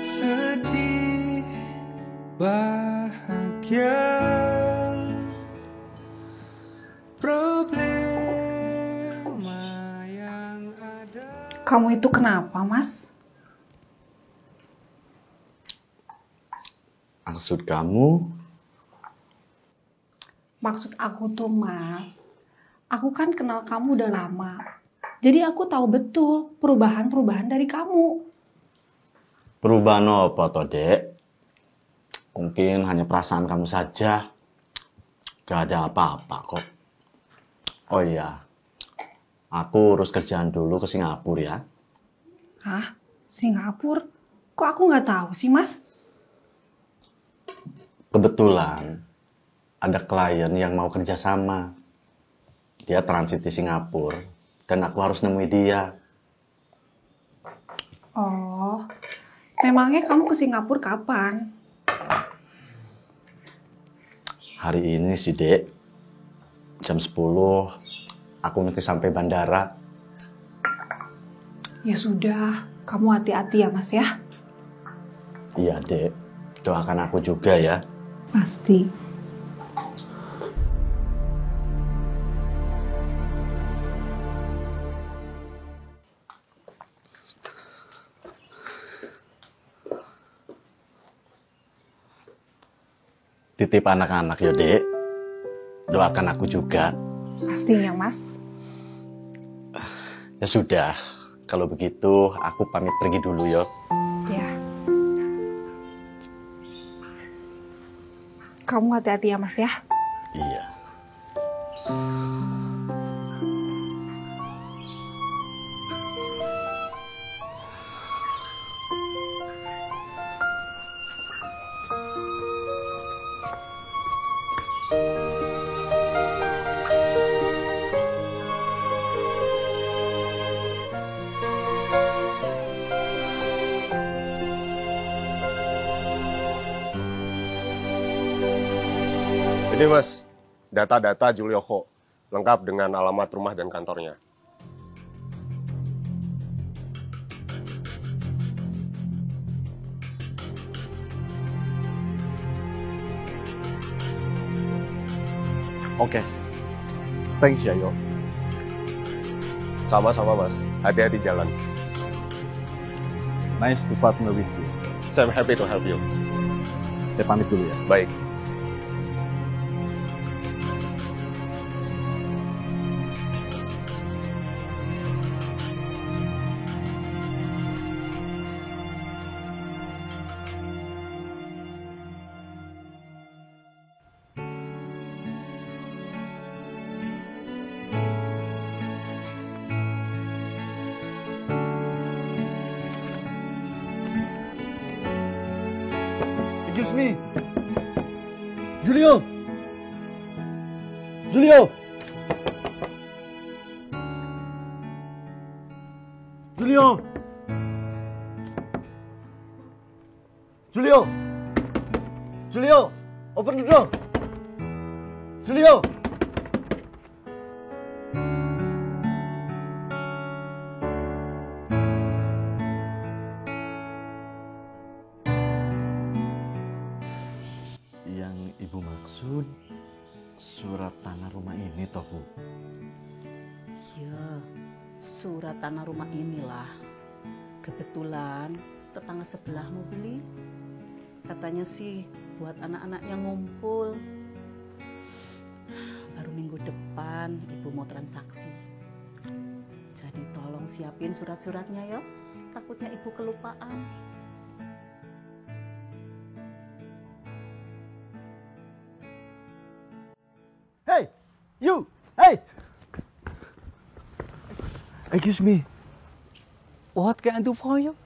[SPEAKER 5] sedih, bahagia, problema yang ada.
[SPEAKER 8] Kamu itu kenapa, Mas?
[SPEAKER 4] Maksud kamu?
[SPEAKER 8] Maksud aku tuh, Mas, aku kan kenal kamu udah lama. Jadi aku tahu betul perubahan-perubahan dari kamu.
[SPEAKER 4] Perubahan apa toh, Dek? Mungkin hanya perasaan kamu saja. Gak ada apa-apa kok. Oh iya, aku urus kerjaan dulu ke Singapura ya.
[SPEAKER 8] Hah? Singapura? Kok aku nggak tahu sih, Mas?
[SPEAKER 4] Kebetulan ada klien yang mau kerja sama. Dia transit di Singapura dan aku harus nemui dia.
[SPEAKER 8] Oh, memangnya kamu ke Singapura kapan?
[SPEAKER 4] Hari ini sih, Dek. Jam 10 aku mesti sampai bandara.
[SPEAKER 8] Ya sudah, kamu hati-hati ya, Mas ya.
[SPEAKER 4] Iya, Dek. Doakan aku juga ya.
[SPEAKER 8] Pasti.
[SPEAKER 4] Titip anak-anak ya, Dek. Doakan aku juga.
[SPEAKER 8] Pastinya, Mas.
[SPEAKER 4] Ya sudah, kalau begitu aku pamit pergi dulu ya.
[SPEAKER 8] Ya. Kamu hati-hati ya, Mas ya.
[SPEAKER 4] Iya.
[SPEAKER 11] Ini Mas, data-data Julioko, lengkap dengan alamat rumah dan kantornya.
[SPEAKER 4] Oke. Thanks ya, Yo.
[SPEAKER 11] Sama-sama Mas, hati-hati jalan.
[SPEAKER 4] Nice to partner with you.
[SPEAKER 11] So I'm happy to help you.
[SPEAKER 4] Saya pamit dulu ya.
[SPEAKER 11] Baik.
[SPEAKER 4] Excuse me. Julio. Julio. Julio. Julio. Julio. Open the door. Julio. Yang Ibu maksud surat tanah rumah ini toh, Bu?
[SPEAKER 3] Ya, surat tanah rumah inilah. Kebetulan tetangga sebelah mau beli. Katanya sih buat anak-anaknya ngumpul. Baru minggu depan Ibu mau transaksi. Jadi tolong siapin surat-suratnya ya. Takutnya Ibu kelupaan.
[SPEAKER 4] Hey, you! Hey! Excuse me.
[SPEAKER 7] What can I do for you?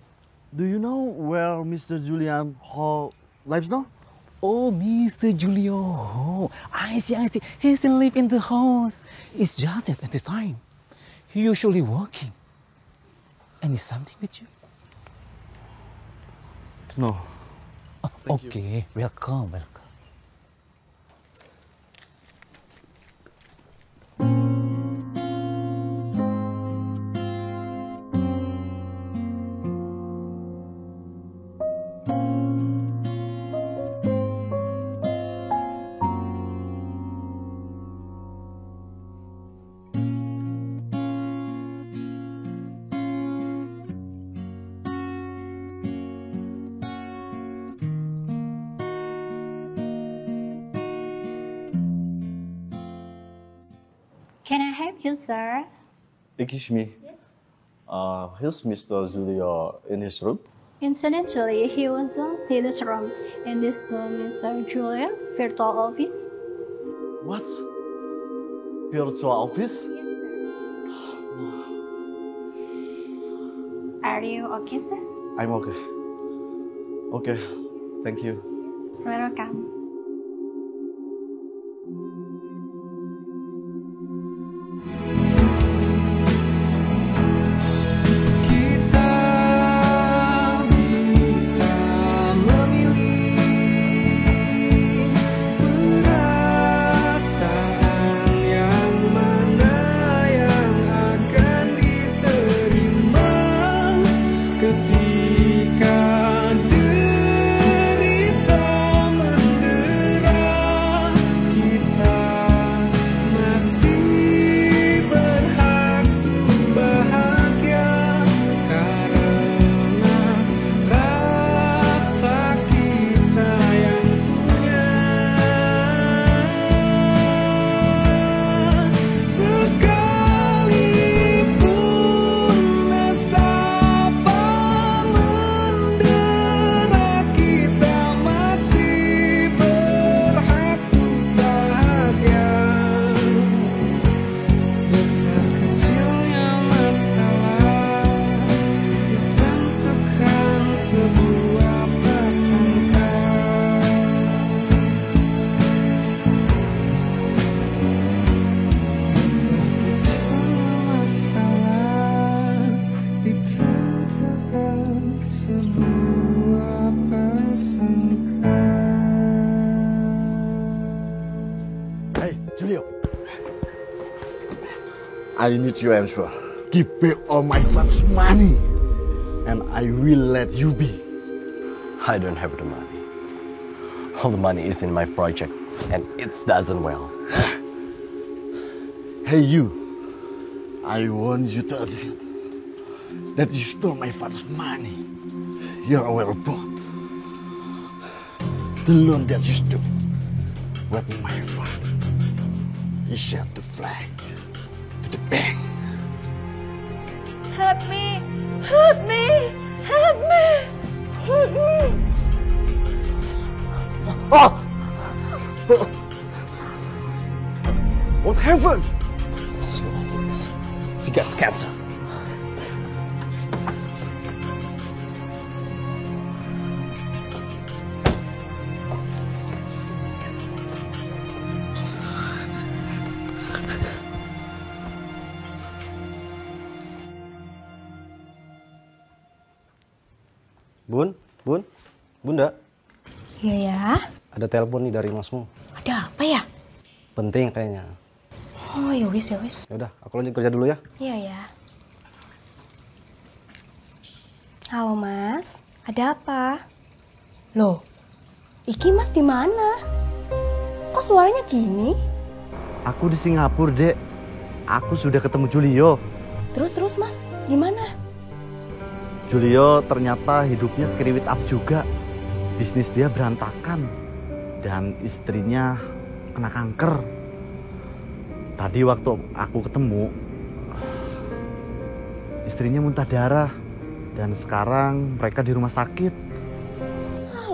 [SPEAKER 4] Do you know where Mr. Julian Hall lives now?
[SPEAKER 7] Oh, Mr. Julio. Oh, I see. He still live in the house. It's just at this time. He usually working. And is something with you?
[SPEAKER 4] No.
[SPEAKER 7] Oh, okay, welcome.
[SPEAKER 12] Can I help you, sir?
[SPEAKER 4] Excuse me. Here's Mr. Julio in his room.
[SPEAKER 12] Incidentally, he was not in this room. In this room, Mr. Julia, virtual office.
[SPEAKER 4] What? Virtual office?
[SPEAKER 12] Are you okay, sir?
[SPEAKER 4] I'm okay. Okay, thank you.
[SPEAKER 12] Welcome.
[SPEAKER 5] Kita bisa memilih perasaan yang mana yang akan diterima ketika derita mendera. Kita masih berhak untuk bahagia karena rasa kita yang punya. Sekalipun nestapa mendera, kita masih berhak untuk bahagia. Besar kecilnya masalah ditentukan sebuah prasangka. Besar kecilnya masalah ditentukan sebuah prasangka.
[SPEAKER 4] Hey, Julio. I need your answer. Give back all my father's money, and I will let you be.
[SPEAKER 13] I don't have the money. All the money is in my project, and it doesn't well.
[SPEAKER 4] Hey, you. I want you to admit that you stole my father's money. You're aware of both. The loan that you took with my father. He sent the flag to the bank.
[SPEAKER 6] Help me! Help me! Help me! Help me!
[SPEAKER 4] Oh! What happened?
[SPEAKER 13] She gets cancer.
[SPEAKER 7] Bunda,
[SPEAKER 6] Iya ya.
[SPEAKER 7] ada telepon nih dari masmu.
[SPEAKER 6] Ada apa ya?
[SPEAKER 7] Penting kayaknya.
[SPEAKER 6] Oh ya wis ya wis.
[SPEAKER 7] Ya udah, aku lanjut kerja dulu ya.
[SPEAKER 6] Iya ya. Halo Mas, ada apa? Loh, Iki Mas di mana? Kok suaranya gini?
[SPEAKER 4] Aku di Singapura, Dek. Aku sudah ketemu Julio.
[SPEAKER 6] Terus Mas, gimana?
[SPEAKER 4] Julio ternyata hidupnya skriwit up juga. Bisnis dia berantakan. Dan istrinya kena kanker. Tadi waktu aku ketemu, istrinya muntah darah. Dan sekarang mereka di rumah sakit.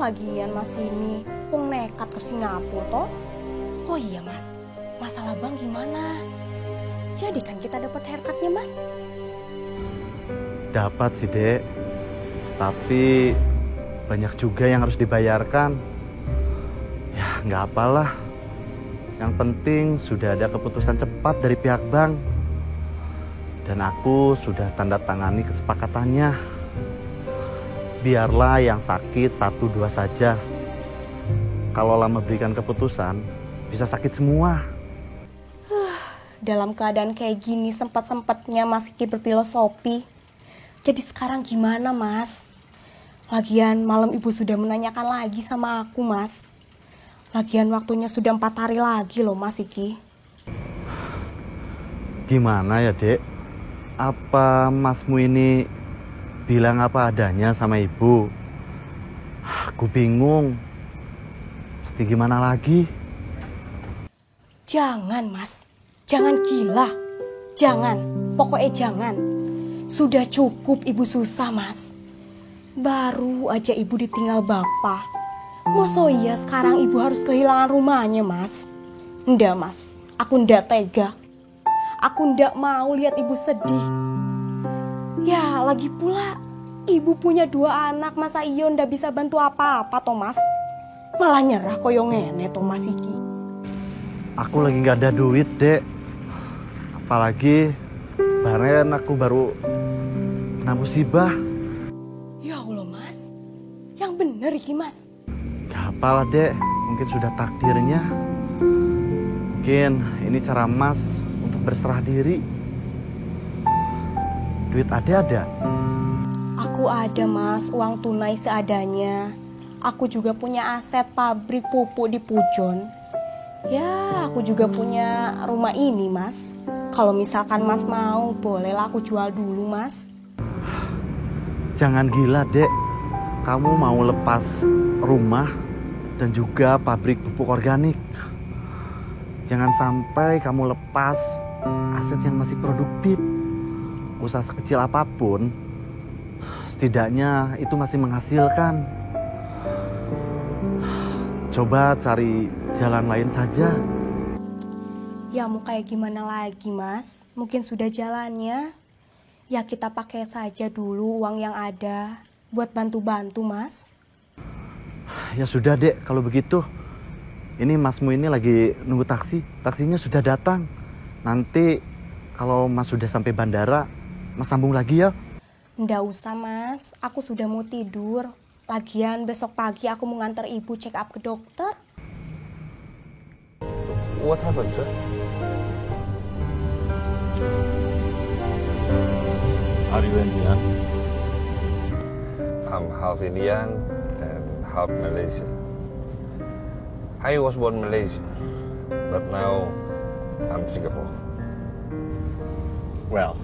[SPEAKER 6] Lagian Mas ini, wong nekat ke Singapura toh. Oh iya Mas, masalah bank gimana? Jadi kan kita dapat haircutnya Mas?
[SPEAKER 4] Dapat sih, Dek. Tapi banyak juga yang harus dibayarkan. Ya, nggak apalah. Yang penting sudah ada keputusan cepat dari pihak bank. Dan aku sudah tanda tangani kesepakatannya. Biarlah yang sakit 1-2 saja. Kalau lama berikan keputusan, bisa sakit semua.
[SPEAKER 6] Dalam keadaan kayak gini sempat-sempatnya Mas Kiki berfilosofi. Jadi sekarang gimana Mas? Lagian malam ibu sudah menanyakan lagi sama aku Mas. Lagian waktunya sudah 4 hari lagi loh Mas Kiki.
[SPEAKER 4] Gimana ya, Dek? Apa masmu ini bilang apa adanya sama ibu? Aku bingung. Mesti gimana lagi?
[SPEAKER 6] Jangan Mas, Jangan gila. Jangan. Pokoknya jangan. Sudah cukup ibu susah, Mas. Baru aja ibu ditinggal bapak. Masa iya sekarang ibu harus kehilangan rumahnya, Mas? Ndak, Mas. Aku ndak tega. Aku ndak mau lihat ibu sedih. Ya, lagi pula ibu punya 2 anak, masa iya ndak bisa bantu apa-apa, Thomas? Malah nyerah koyo ngene, Thomas iki.
[SPEAKER 4] Aku lagi nggak ada duit, Dek. Apalagi kemarin aku baru kena musibah.
[SPEAKER 6] Ya Allah, Mas. Yang bener iki, Mas.
[SPEAKER 4] Gak apalah, Dek. Mungkin sudah takdirnya. Mungkin ini cara Mas untuk berserah diri. Duit ada.
[SPEAKER 6] Aku ada, Mas, uang tunai seadanya. Aku juga punya aset pabrik pupuk di Pujon. Ya, aku juga punya rumah ini, Mas. Kalau misalkan Mas mau, bolehlah aku jual dulu, Mas.
[SPEAKER 4] Jangan gila, Dek. Kamu mau lepas rumah dan juga pabrik pupuk organik. Jangan sampai kamu lepas aset yang masih produktif. Usaha sekecil apapun, setidaknya itu masih menghasilkan. Coba cari jalan lain saja.
[SPEAKER 6] Ya mau kayak gimana lagi, Mas? Mungkin sudah jalannya. Ya kita pakai saja dulu uang yang ada buat bantu-bantu, Mas.
[SPEAKER 4] Ya sudah, Dek, kalau begitu. Ini Masmu ini lagi nunggu taksi. Taksinya sudah datang. Nanti kalau Mas sudah sampai bandara, Mas sambung lagi ya.
[SPEAKER 6] Nggak usah, Mas. Aku sudah mau tidur. Lagian besok pagi aku mau nganter ibu check up ke dokter.
[SPEAKER 14] What happened, sir?
[SPEAKER 4] Are you Indian?
[SPEAKER 14] I'm half Indian and half Malaysian. I was born Malaysian, but now I'm Singapore.
[SPEAKER 4] Well,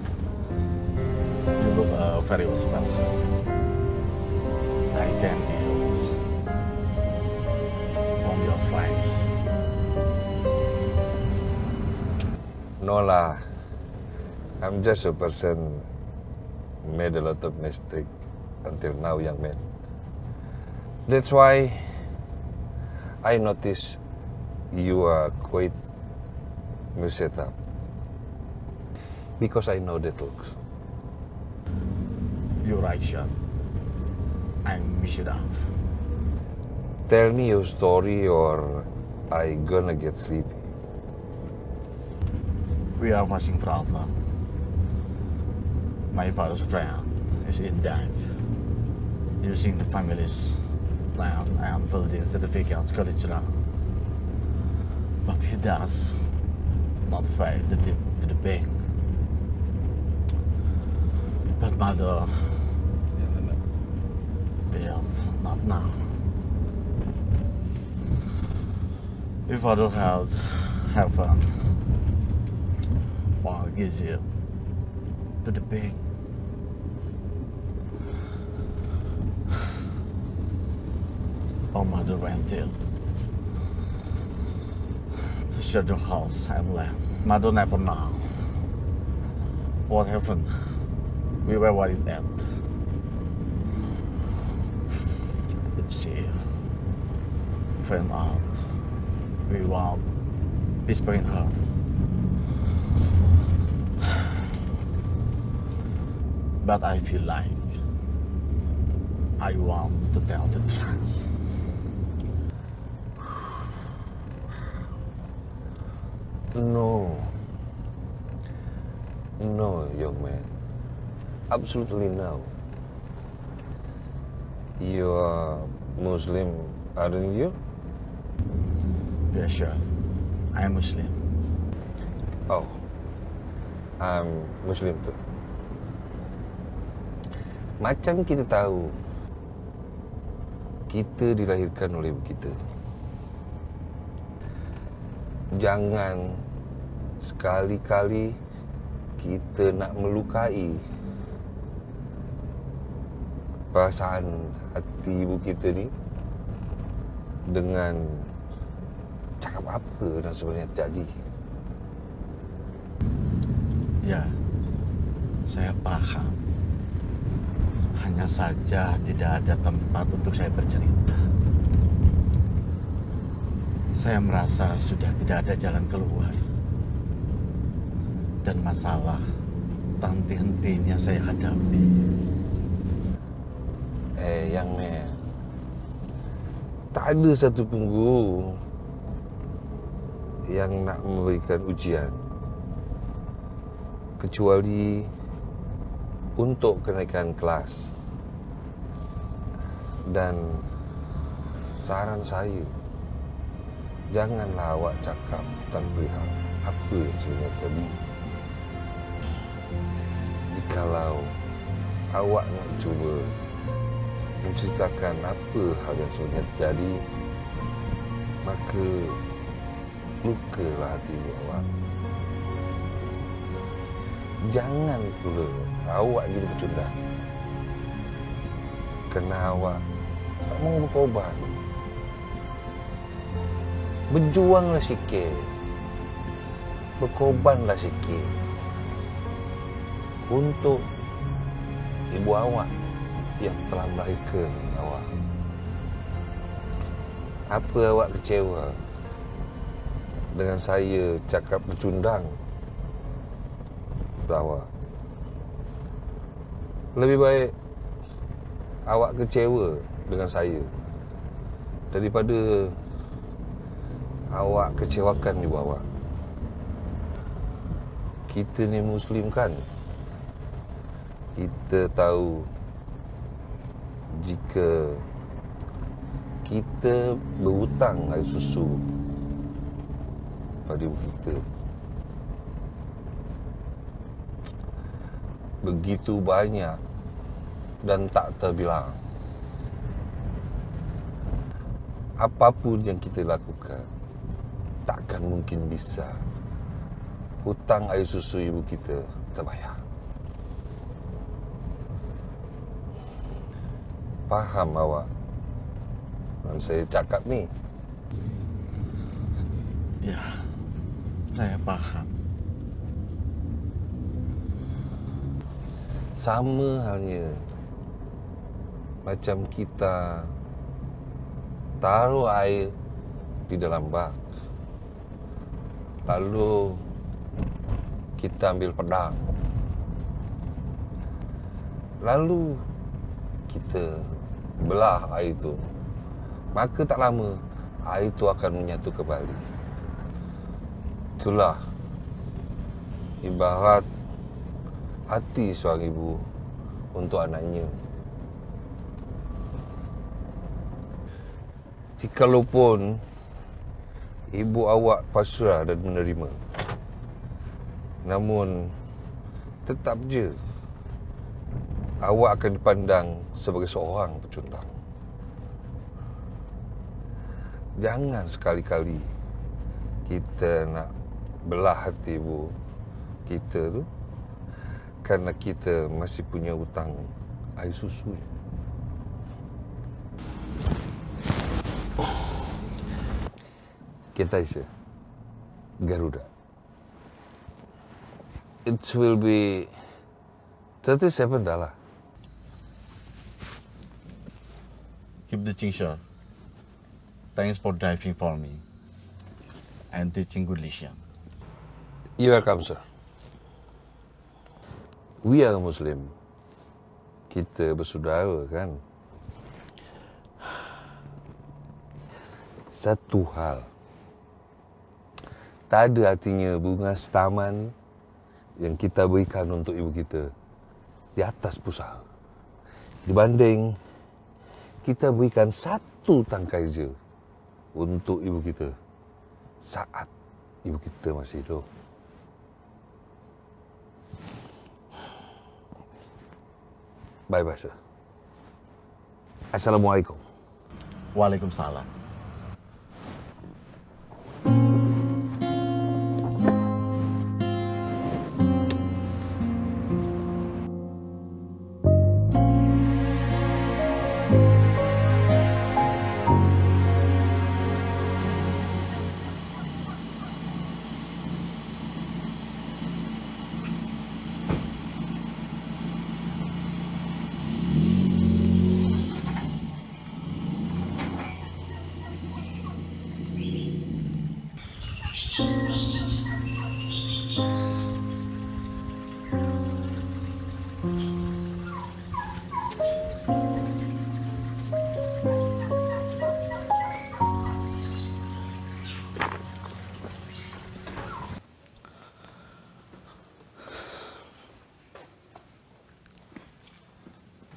[SPEAKER 4] you look very expensive. I can use from your face.
[SPEAKER 14] No lah, I'm just a person made a lot of mistake until now, young man. That's why I notice you are quite set up. Because I know that looks.
[SPEAKER 4] You're right, Sean. I'm messed up.
[SPEAKER 14] Tell me your story or I gonna get sleepy.
[SPEAKER 4] We are facing problem. My father's friend is in debt. Using the family's land and building certificates college now. But he does not pay to the bank. But mother, yes, not now. If father had heaven, or gives you to the bank. Or mother rented to share the house and land. Mother never know what happened. We were worried that if she found out, we won't be sparing her. But I feel like I want to tell the truth.
[SPEAKER 14] No, young man. Absolutely no. You are Muslim, aren't you?
[SPEAKER 4] Yeah, sure. I am Muslim.
[SPEAKER 14] Oh, I'm Muslim too. Macam kita tahu, kita dilahirkan oleh ibu kita. Jangan sekali-kali kita nak melukai perasaan hati ibu kita ni dengan cakap apa yang sebenarnya terjadi.
[SPEAKER 4] Ya, saya paham. Hanya saja tidak ada tempat untuk saya bercerita. Saya merasa sudah tidak ada jalan keluar. Dan masalah tak henti-hentinya saya hadapi.
[SPEAKER 14] Yang ni, tak ada satu pun guru yang nak memberikan ujian kecuali untuk kenaikan kelas. Dan saran saya, janganlah awak cakap tentang perihal apa yang sebenarnya terjadi. Jikalau awak nak cuba menceritakan apa hal yang sebenarnya terjadi, maka lukalah hati ibu awak. Jangan pula awak jadi pecundang kerana awak tak mahu berkorban. Berjuanglah sikit, berkorbanlah sikit untuk ibu awak yang telah melahirkan awak. Apa awak kecewa dengan saya cakap bercundang pada awak? Lebih baik awak kecewa dengan saya daripada awak kecewakan ibu awak. Kita ni Muslim kan? Kita tahu jika kita berhutang air susu pada ibu kita, begitu banyak dan tak terbilang. Apapun yang kita lakukan, takkan mungkin bisa hutang air susu ibu kita terbayar. Faham awak yang saya cakap ni?
[SPEAKER 4] Ya, saya paham.
[SPEAKER 14] Sama halnya macam kita taruh air di dalam bak, lalu kita ambil pedang, lalu kita belah air itu, maka tak lama air itu akan menyatu kembali. Itulah ibarat hati seorang ibu untuk anaknya. Jikalau ibu awak pasrah dan menerima, namun tetap je awak akan dipandang sebagai seorang pecundang. Jangan sekali-kali kita nak belah hati ibu kita tu kerana kita masih punya hutang air susu. Kita Aisyah, Garuda. It will be 37 dah lah.
[SPEAKER 4] Keep the Chingsha. Thanks for driving for me and teaching good lesson.
[SPEAKER 14] You welcome, sir. We are Muslim. Kita bersaudara kan? Satu hal, tak ada artinya bunga setaman yang kita berikan untuk ibu kita di atas pusara dibanding kita berikan satu tangkai je untuk ibu kita saat ibu kita masih hidup. Bye-bye, sir. Assalamualaikum.
[SPEAKER 4] Waalaikumsalam.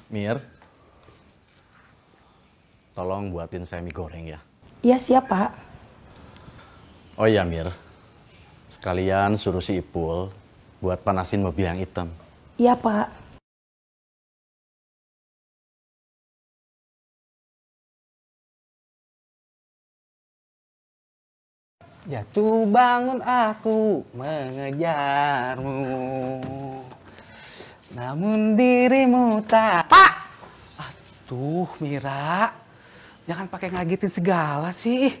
[SPEAKER 4] Mir, tolong buatin saya mie goreng ya.
[SPEAKER 8] Iya siap Pak.
[SPEAKER 4] Oh iya Mir, sekalian suruh si Ipul buat panasin mobil yang hitam.
[SPEAKER 8] Iya Pak.
[SPEAKER 7] Jatuh bangun aku mengejarmu, namun dirimu tak. Pak! Aduh Mira, jangan pakai ngagetin segala sih.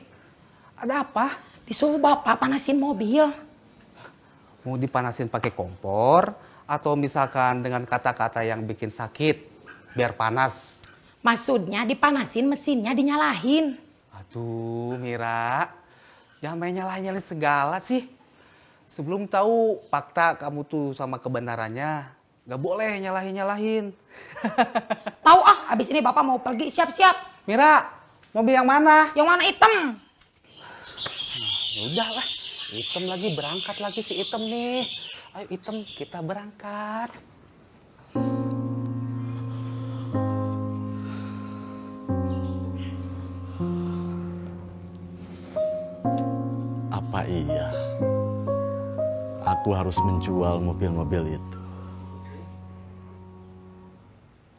[SPEAKER 7] Ada apa?
[SPEAKER 8] Disuruh Bapak panasin mobil.
[SPEAKER 7] Mau dipanasin pakai kompor atau misalkan dengan kata-kata yang bikin sakit biar panas?
[SPEAKER 8] Maksudnya dipanasin mesinnya dinyalahin.
[SPEAKER 7] Aduh Mira, jangan main nyalahin segala sih. Sebelum tahu fakta kamu tuh sama kebenarannya, gak boleh nyalahin.
[SPEAKER 8] Tahu abis ini Bapak mau pergi siap-siap.
[SPEAKER 7] Mira, mobil yang mana?
[SPEAKER 8] Yang mana hitam?
[SPEAKER 7] Ya udahlah, hitam lagi, berangkat lagi si hitam nih. Ayo hitam, kita berangkat.
[SPEAKER 4] Apa iya aku harus menjual mobil-mobil itu?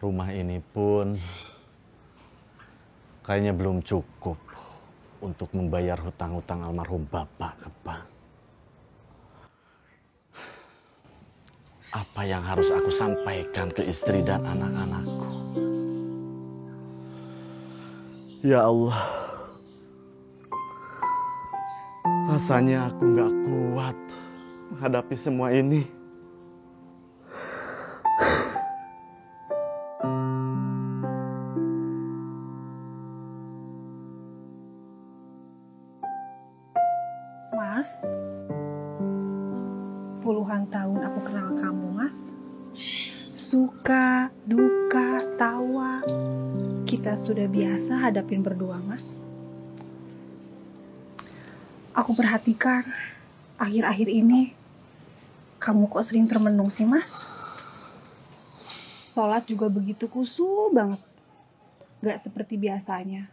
[SPEAKER 4] Rumah ini pun kayaknya belum cukup untuk membayar hutang-hutang almarhum bapak ke bank. Apa yang harus aku sampaikan ke istri dan anak-anakku? Ya Allah, rasanya aku gak kuat menghadapi semua ini.
[SPEAKER 8] Mas, puluhan tahun aku kenal kamu, Mas. Suka, duka, tawa, kita sudah biasa hadapin berdua, Mas. Aku perhatikan, akhir-akhir ini, kamu kok sering termenung sih, Mas? Sholat juga begitu khusyuk banget. Gak seperti biasanya.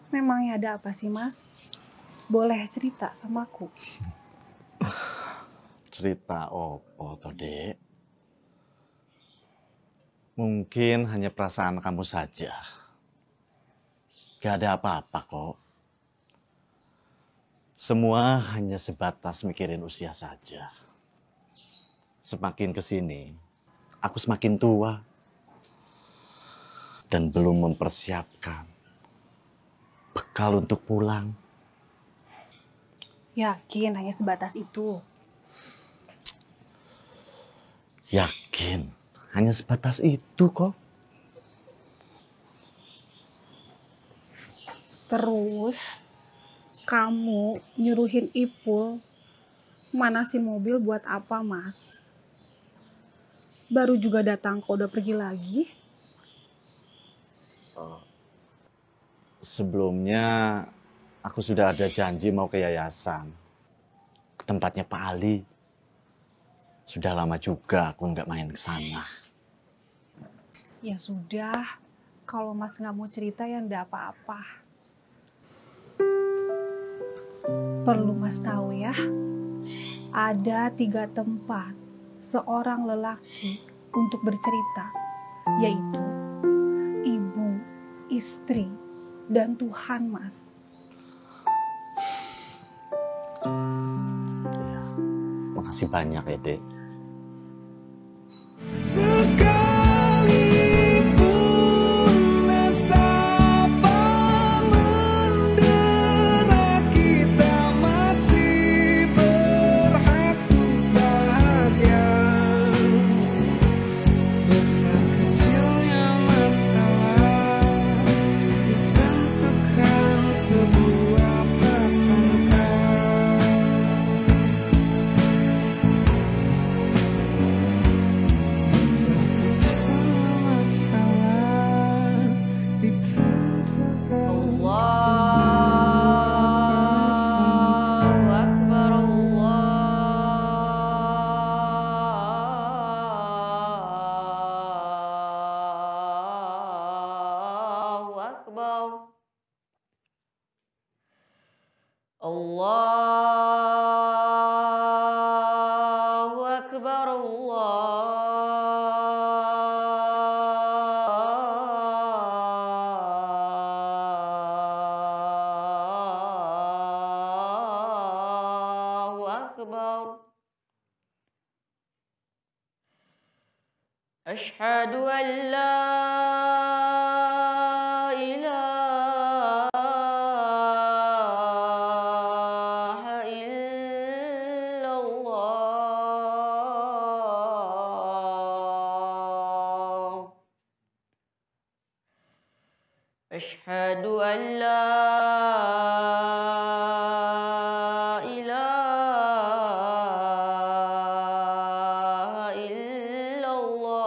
[SPEAKER 8] Memangnya ada apa sih, Mas? Boleh cerita sama aku?
[SPEAKER 4] Cerita opo toh, Dek? Mungkin hanya perasaan kamu saja. Gak ada apa-apa kok. Semua hanya sebatas mikirin usia saja. Semakin kesini, aku semakin tua. Dan belum mempersiapkan bekal untuk pulang.
[SPEAKER 8] Yakin hanya sebatas itu?
[SPEAKER 4] Yakin, hanya sebatas itu kok.
[SPEAKER 8] Terus, kamu nyuruhin Ipul manasin mobil buat apa, Mas? Baru juga datang kok udah pergi lagi?
[SPEAKER 4] Sebelumnya, aku sudah ada janji mau ke yayasan. Ke tempatnya Pak Ali. Sudah lama juga aku nggak main ke sana.
[SPEAKER 8] Ya sudah, kalau Mas nggak mau cerita ya nggak apa-apa. Perlu Mas tahu ya, ada 3 tempat seorang lelaki untuk bercerita, yaitu ibu, istri, dan Tuhan, Mas.
[SPEAKER 4] Ya, makasih banyak ya, Dek.
[SPEAKER 5] Sekalipun nestapa mendera, kita masih berhak bahagia. Besar kecilnya masalah ditentukan sebuah prasangka. Besar
[SPEAKER 15] Allahu Akbar, Allahu Akbar. Asyhadu an la ilaha illallah. Asyhadu an la ilaha illallah.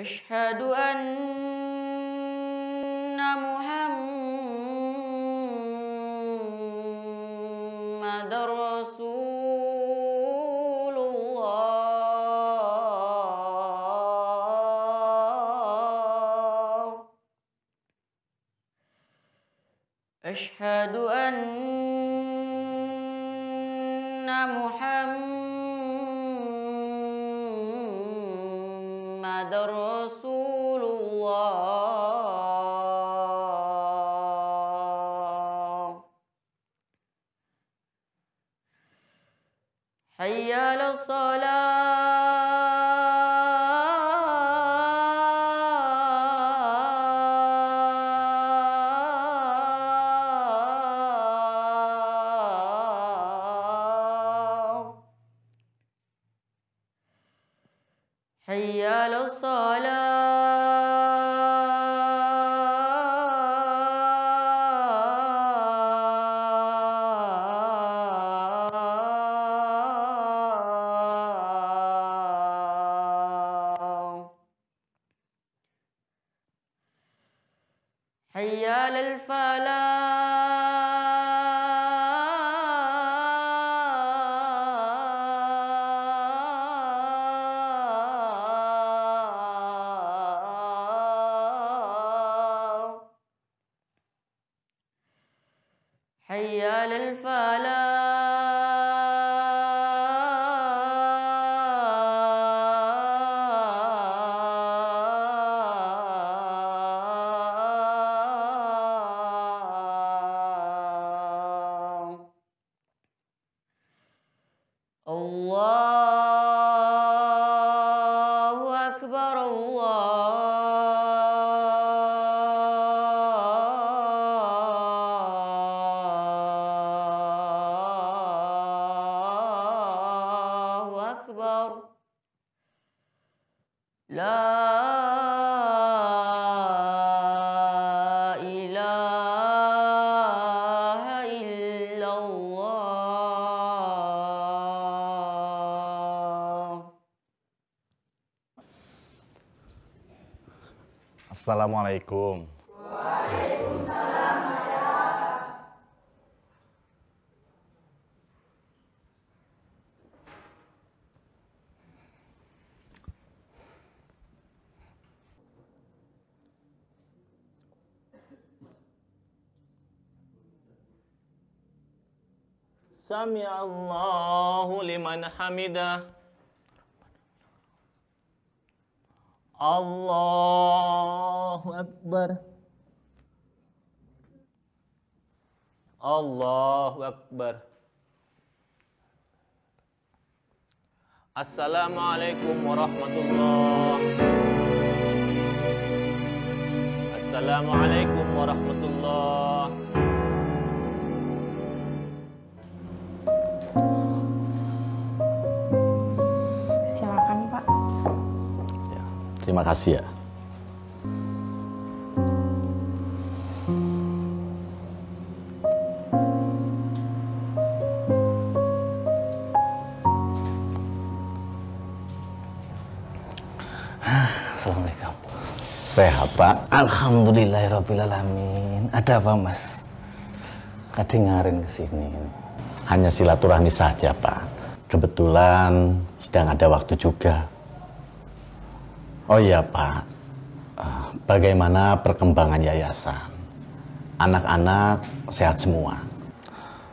[SPEAKER 15] Asyhadu anna Muhammadar Rasulullah. Asyhadu anna Muhammadar Rasulullah. Hayya 'alas salah. Hayya 'alas salah. Hayya 'alal falah. Hayya 'alal falah. Allahu Akbar, Allahu Akbar. La ilaha illallah.
[SPEAKER 4] Assalamualaikum.
[SPEAKER 16] Sami'allahu liman hamidah. Allahu Akbar. Allahu Akbar. Assalamualaikum warahmatullahi. Assalamualaikum warahmatullahi.
[SPEAKER 17] Silakan, Pak.
[SPEAKER 4] Terima kasih ya.
[SPEAKER 7] Assalamualaikum.
[SPEAKER 4] Sehat, Pak?
[SPEAKER 7] Alhamdulillahirrabbilalamin. Ada apa, Mas? Kadengarin kesini.
[SPEAKER 4] Hanya silaturahmi saja, Pak. Kebetulan sedang ada waktu juga. Oh iya Pak, bagaimana perkembangan yayasan? Anak-anak sehat semua?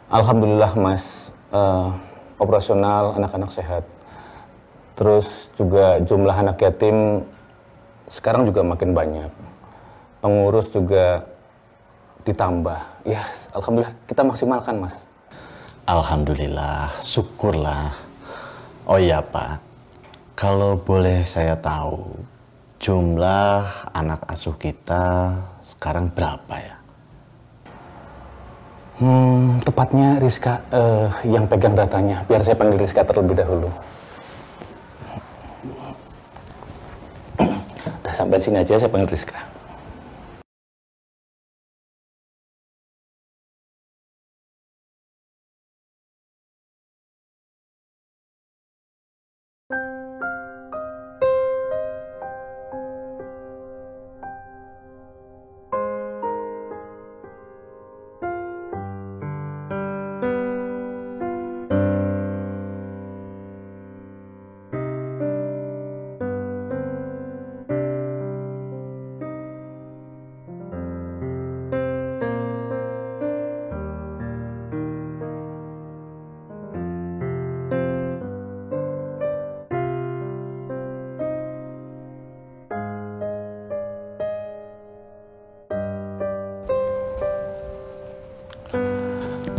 [SPEAKER 7] Alhamdulillah Mas, operasional anak-anak sehat. Terus juga jumlah anak yatim sekarang juga makin banyak. Pengurus juga ditambah. Ya, alhamdulillah kita maksimalkan Mas.
[SPEAKER 4] Alhamdulillah, syukurlah. Oh iya Pak, kalau boleh saya tahu, jumlah anak asuh kita sekarang berapa ya?
[SPEAKER 7] Tepatnya Rizka yang pegang datanya. Biar saya panggil Rizka terlebih dahulu. Udah sampai sini aja, saya panggil Rizka.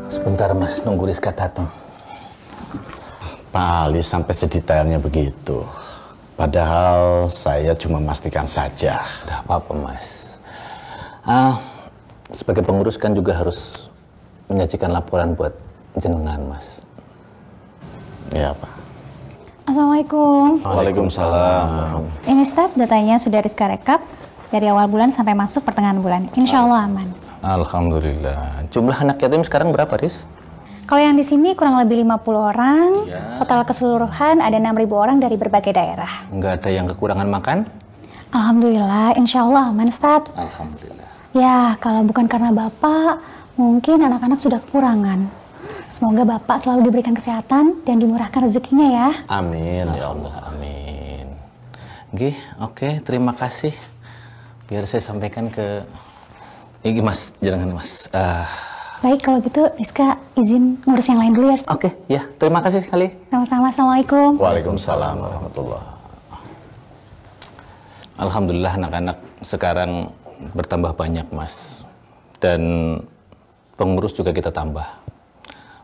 [SPEAKER 7] Sebentar Mas, nunggu Rizka datang.
[SPEAKER 4] Pak Ali sampai sedetailnya begitu. Padahal saya cuma memastikan saja.
[SPEAKER 7] Udah apa-apa Mas. Sebagai pengurus kan juga harus menyajikan laporan buat jenengan Mas.
[SPEAKER 4] Ya Pak.
[SPEAKER 18] Assalamualaikum.
[SPEAKER 4] Waalaikumsalam.
[SPEAKER 18] Ini Staf, datanya sudah Rizka rekap dari awal bulan sampai masuk pertengahan bulan. Insya Allah aman.
[SPEAKER 7] Alhamdulillah. Jumlah anak yatim sekarang berapa, Riz?
[SPEAKER 18] Kalau yang di sini kurang lebih 50 orang. Total keseluruhan ada 6.000 orang dari berbagai daerah.
[SPEAKER 7] Nggak ada yang kekurangan makan?
[SPEAKER 18] Alhamdulillah, insya Allah aman, Staf.
[SPEAKER 7] Alhamdulillah.
[SPEAKER 18] Ya, kalau bukan karena Bapak, mungkin anak-anak sudah kekurangan. Semoga Bapak selalu diberikan kesehatan dan dimurahkan rezekinya ya.
[SPEAKER 4] Amin, ya Allah.
[SPEAKER 7] Amin. Gih, oke, terima kasih. Biar saya sampaikan ke... Ini Mas, jangan Mas.
[SPEAKER 18] Baik, kalau gitu Rizka izin ngurus yang lain dulu ya.
[SPEAKER 7] Oke, ya. Terima kasih sekali.
[SPEAKER 18] Sama-sama. Assalamualaikum.
[SPEAKER 4] Waalaikumsalam warahmatullahi.
[SPEAKER 7] Alhamdulillah anak-anak sekarang bertambah banyak Mas. Dan pengurus juga kita tambah.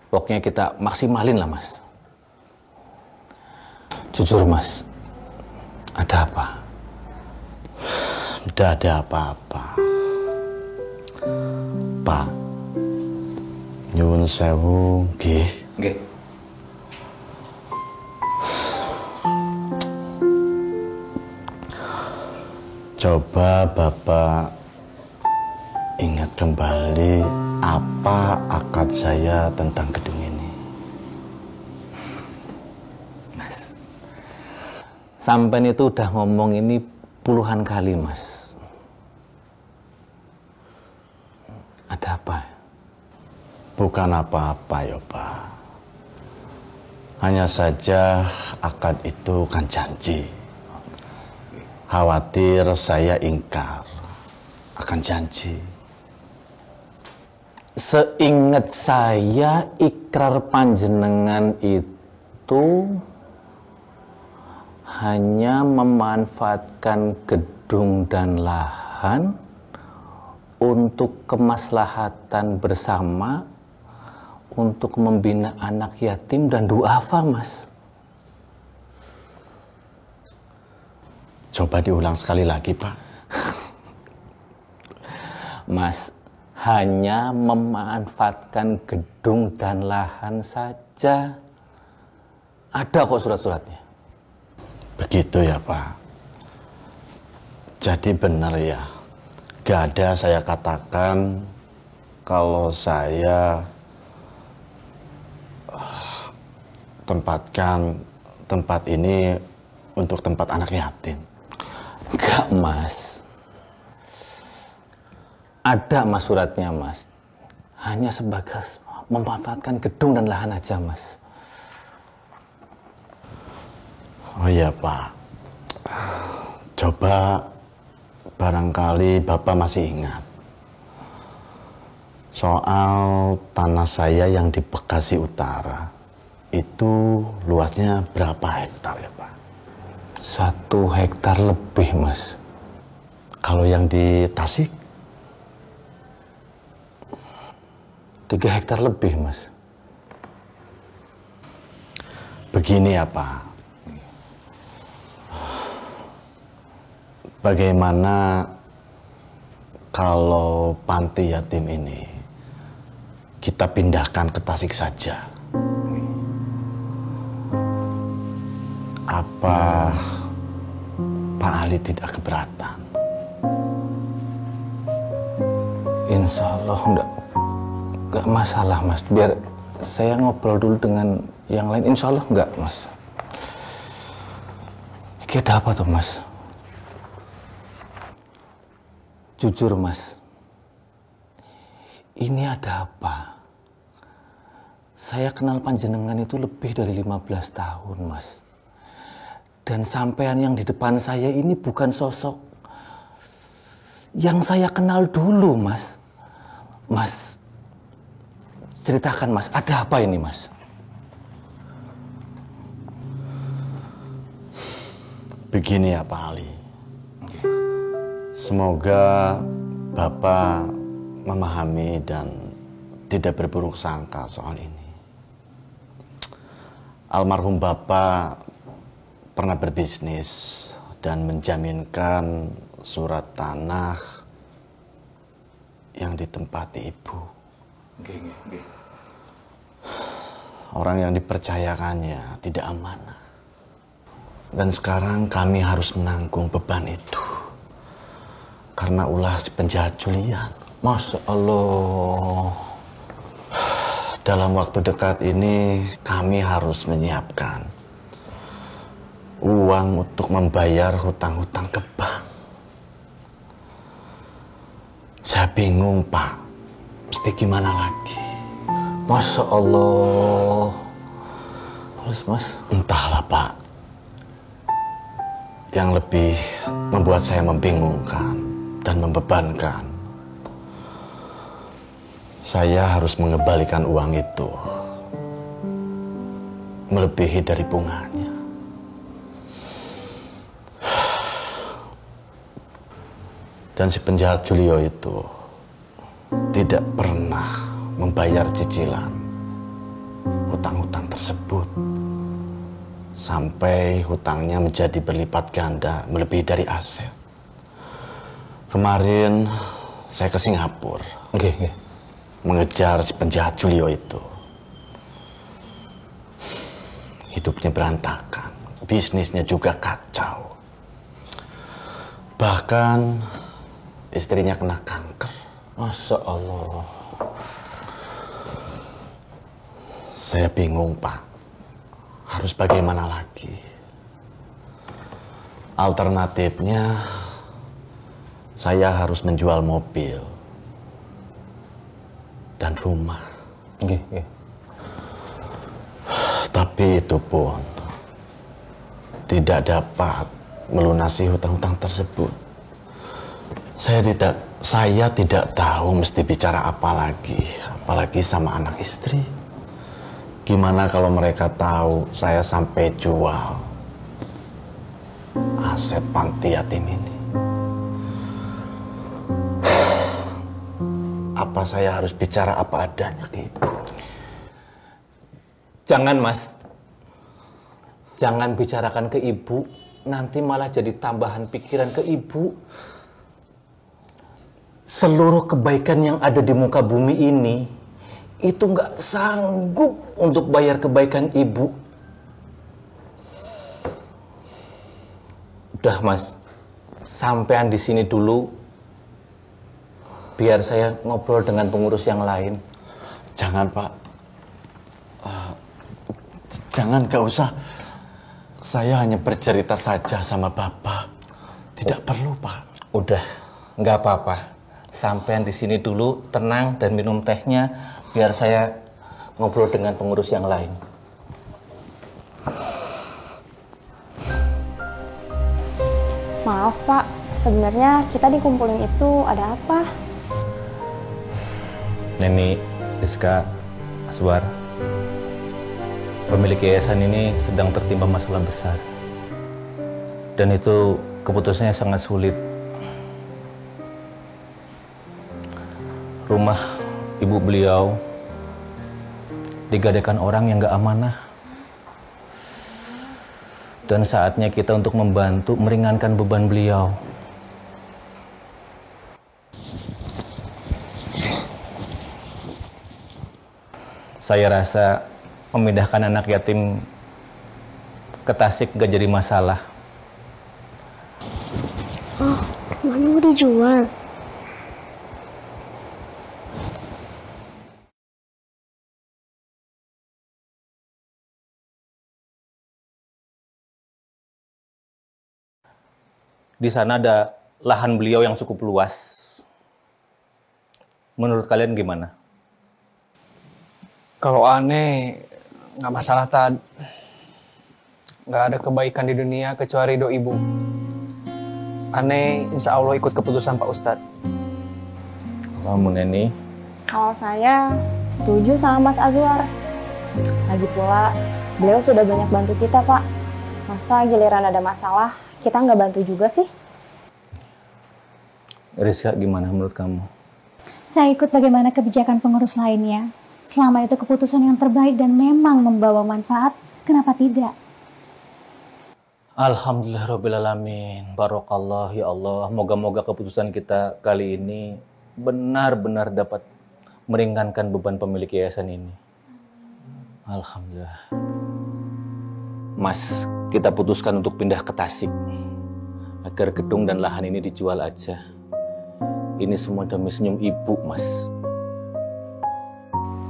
[SPEAKER 7] Pokoknya kita maksimalin lah Mas. Jujur Mas, ada apa?
[SPEAKER 4] Tidak ada apa-apa. Pak, nyuwun sewu, nggih.
[SPEAKER 7] Nggih.
[SPEAKER 4] Coba Bapak ingat kembali apa akad saya tentang gedung ini.
[SPEAKER 7] Mas, sampean itu udah ngomong ini puluhan kali Mas. Ada apa?
[SPEAKER 4] Bukan apa-apa ya Pak. Hanya saja akad itu kan janji. Khawatir saya ingkar akan janji.
[SPEAKER 7] Seingat saya ikrar panjenengan itu hanya memanfaatkan gedung dan lahan untuk kemaslahatan bersama, untuk membina anak yatim dan duafa, Mas.
[SPEAKER 4] Coba diulang sekali lagi, Pak.
[SPEAKER 7] Mas, hanya memanfaatkan gedung dan lahan saja. Ada kok surat-suratnya.
[SPEAKER 4] Begitu ya, Pak. Jadi benar ya. Gak ada saya katakan kalau saya tempatkan tempat ini untuk tempat anak yatim.
[SPEAKER 7] Enggak, Mas. Ada Mas suratnya, Mas. Hanya sebagas memanfaatkan gedung dan lahan aja, Mas.
[SPEAKER 4] Oh iya, Pak. Coba barangkali Bapak masih ingat soal tanah saya yang di Bekasi Utara. Itu luasnya berapa hektar ya Pak?
[SPEAKER 7] 1 hektar lebih, Mas.
[SPEAKER 4] Kalau yang di Tasik?
[SPEAKER 7] 3 hektar lebih, Mas.
[SPEAKER 4] Begini ya Pak. Bagaimana kalau panti yatim ini kita pindahkan ke Tasik saja? Apa Pak Ali tidak keberatan?
[SPEAKER 7] Insya Allah enggak masalah, Mas. Biar saya ngobrol dulu dengan yang lain. Insya Allah enggak, Mas. Ini ada apa tuh, Mas? Jujur, Mas. Ini ada apa? Saya kenal panjenengan itu lebih dari 15 tahun, Mas. Dan sampean yang di depan saya ini bukan sosok yang saya kenal dulu, Mas. Mas, ceritakan, Mas, ada apa ini, Mas?
[SPEAKER 4] Begini ya Pak Ali. Semoga Bapak memahami dan tidak berburuk sangka soal ini. Almarhum Bapak pernah berbisnis dan menjaminkan surat tanah yang ditempati Ibu. Orang yang dipercayakannya tidak amanah. Dan sekarang kami harus menanggung beban itu. Karena ulah si penjahat Julian.
[SPEAKER 7] Masya Allah.
[SPEAKER 4] Dalam waktu dekat ini kami harus menyiapkan uang untuk membayar hutang-hutang ke bank. Saya bingung Pak, mesti gimana lagi?
[SPEAKER 7] Masya Allah. Terus Mas?
[SPEAKER 4] Entahlah Pak. Yang lebih membuat saya membingungkan dan membebankan, saya harus mengembalikan uang itu melebihi dari bunganya. Dan si penjahat Julio itu tidak pernah membayar cicilan hutang-hutang tersebut sampai hutangnya menjadi berlipat ganda melebihi dari aset. Kemarin saya ke Singapura mengejar si penjahat Julio itu. Hidupnya berantakan, bisnisnya juga kacau. Bahkan istrinya kena kanker.
[SPEAKER 7] Masya Allah.
[SPEAKER 4] Saya bingung Pak, harus bagaimana lagi? Alternatifnya saya harus menjual mobil dan rumah. Tapi itu pun tidak dapat melunasi hutang-hutang tersebut. Saya tidak tahu mesti bicara apa lagi, apalagi sama anak istri. Gimana kalau mereka tahu saya sampai jual aset panti yatim ini? Apa saya harus bicara apa adanya ke Ibu?
[SPEAKER 7] Jangan Mas. Jangan bicarakan ke Ibu. Nanti malah jadi tambahan pikiran ke Ibu. Seluruh kebaikan yang ada di muka bumi ini itu nggak sanggup untuk bayar kebaikan Ibu. Udah Mas, sampean di sini dulu. Biar saya ngobrol dengan pengurus yang lain.
[SPEAKER 4] Jangan Pak. Jangan, gak usah. Saya hanya bercerita saja sama Bapak. Tidak perlu Pak.
[SPEAKER 7] Udah, nggak apa-apa. Sampean di sini dulu, tenang dan minum tehnya. Biar saya ngobrol dengan pengurus yang lain.
[SPEAKER 17] Maaf Pak, sebenarnya kita dikumpulin itu ada apa?
[SPEAKER 7] Neni, Rizka, Aswar, pemilik yayasan ini sedang tertimpa masalah besar. Dan itu keputusannya sangat sulit. Rumah ibu beliau digadaikan orang yang gak amanah. Dan saatnya kita untuk membantu meringankan beban beliau. Saya rasa memindahkan anak yatim ke Tasik gak jadi masalah.
[SPEAKER 19] Oh, rumahnya mau dijual.
[SPEAKER 7] Di sana ada lahan beliau yang cukup luas. Menurut kalian gimana?
[SPEAKER 1] Kalau aneh, nggak masalah, Tad. Nggak ada kebaikan di dunia kecuali ridho ibu. Aneh, insya Allah ikut keputusan Pak Ustadz.
[SPEAKER 7] Kamu, Neni?
[SPEAKER 17] Kalau saya setuju sama Mas Azwar. Lagi pula, beliau sudah banyak bantu kita, Pak. Masa giliran ada masalah, kita nggak bantu juga sih?
[SPEAKER 7] Rizka, gimana menurut kamu?
[SPEAKER 18] Saya ikut bagaimana kebijakan pengurus lainnya. Selama itu keputusan yang terbaik dan memang membawa manfaat, kenapa tidak?
[SPEAKER 7] Alhamdulillahirrahmanirrahim. Barokallah ya Allah. Moga-moga keputusan kita kali ini benar-benar dapat meringankan beban pemilik yayasan ini. Alhamdulillah. Mas, kita putuskan untuk pindah ke Tasik agar gedung dan lahan ini dijual aja. Ini semua demi senyum ibu, Mas.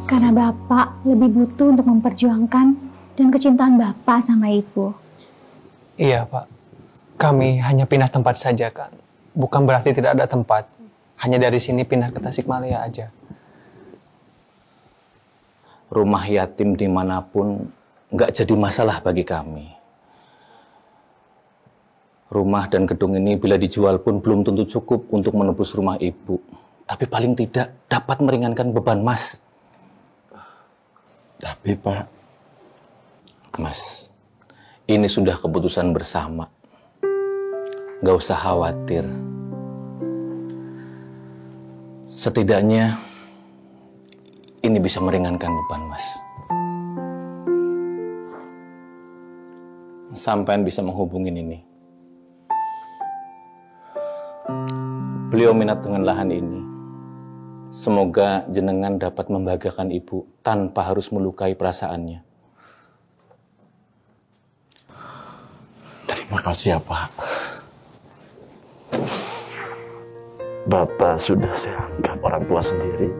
[SPEAKER 18] Karena Bapak lebih butuh untuk memperjuangkan dan kecintaan Bapak sama Ibu.
[SPEAKER 1] Iya, Pak. Kami hanya pindah tempat saja, kan. Bukan berarti tidak ada tempat. Hanya dari sini pindah ke Tasikmalaya aja.
[SPEAKER 7] Rumah yatim dimanapun nggak jadi masalah bagi kami. Rumah dan gedung ini bila dijual pun belum tentu cukup untuk menebus rumah ibu. Tapi paling tidak dapat meringankan beban Mas. Tapi Pak, Mas, ini sudah keputusan bersama. Gak usah khawatir. Setidaknya ini bisa meringankan beban Mas. Sampean bisa menghubungin ini. Beliau minat dengan lahan ini. Semoga jenengan dapat membahagiakan ibu tanpa harus melukai perasaannya.
[SPEAKER 4] Terima kasih ya Pak. Bapak sudah saya anggap orang tua sendiri.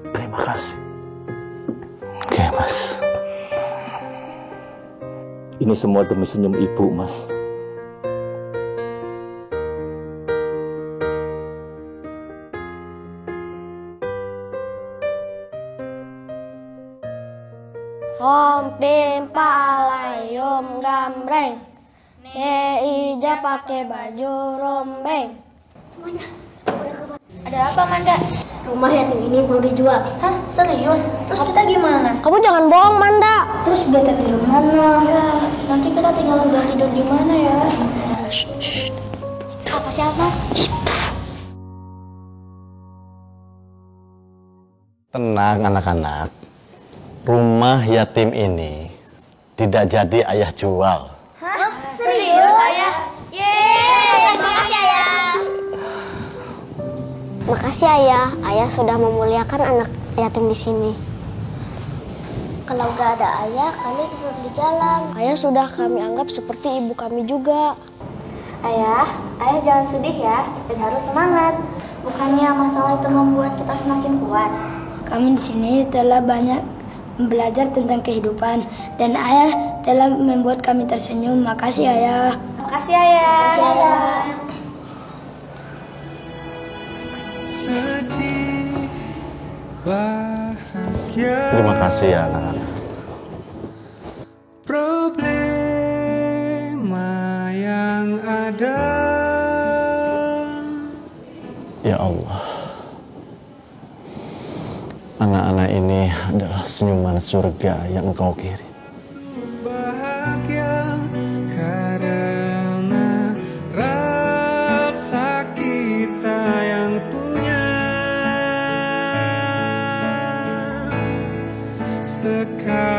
[SPEAKER 4] Terima kasih.
[SPEAKER 7] Oke, Mas. Ini semua demi senyum ibu, Mas.
[SPEAKER 19] Hom pim palayum gambreng, Ija pakai baju rombeng. Semuanya udah kebar. Ada apa, Manda? Rumah yatim ini mau dijual. Hah? Serius? Terus kita gimana? Kamu jangan bohong, Manda. Terus beta tidur mana? Ya, nanti kita tinggal tidur di mana ya? Apa siapa?
[SPEAKER 4] Tenang anak-anak. Rumah yatim ini tidak jadi ayah jual.
[SPEAKER 19] Hah? Serius, Ayah? Yeay, makasih Ayah. Makasih Ayah, Ayah sudah memuliakan anak yatim di sini. Kalau gak ada Ayah, kami tidur di jalan. Ayah sudah kami anggap seperti ibu kami juga. Ayah jangan sedih ya, dan harus semangat. Bukannya masalah itu membuat kita semakin kuat. Kami di sini telah banyak belajar tentang kehidupan dan Ayah telah membuat kami tersenyum. Makasih Ayah. Makasih Ayah. Makasih Ayah.
[SPEAKER 5] Sedih, bahagia.
[SPEAKER 4] Terima kasih ya anak-anak.
[SPEAKER 5] Problema yang ada
[SPEAKER 4] kehidupan surga yang Engkau kirim.
[SPEAKER 5] Bahagia karena rasa kita yang punya. Sekalipun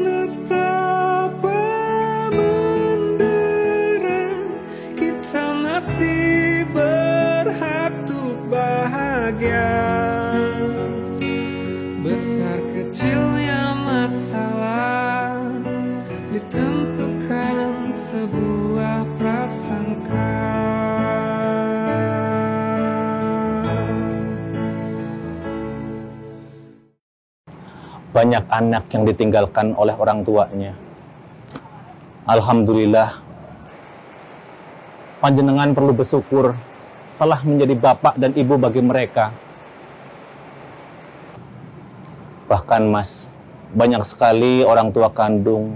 [SPEAKER 5] nestapa mendera, kita masih berhak untuk bahagia. Besar kecilnya masalah ditentukan sebuah prasangka.
[SPEAKER 7] Banyak anak yang ditinggalkan oleh orang tuanya. Alhamdulillah, panjenengan perlu bersyukur telah menjadi bapak dan ibu bagi mereka. Bahkan Mas, banyak sekali orang tua kandung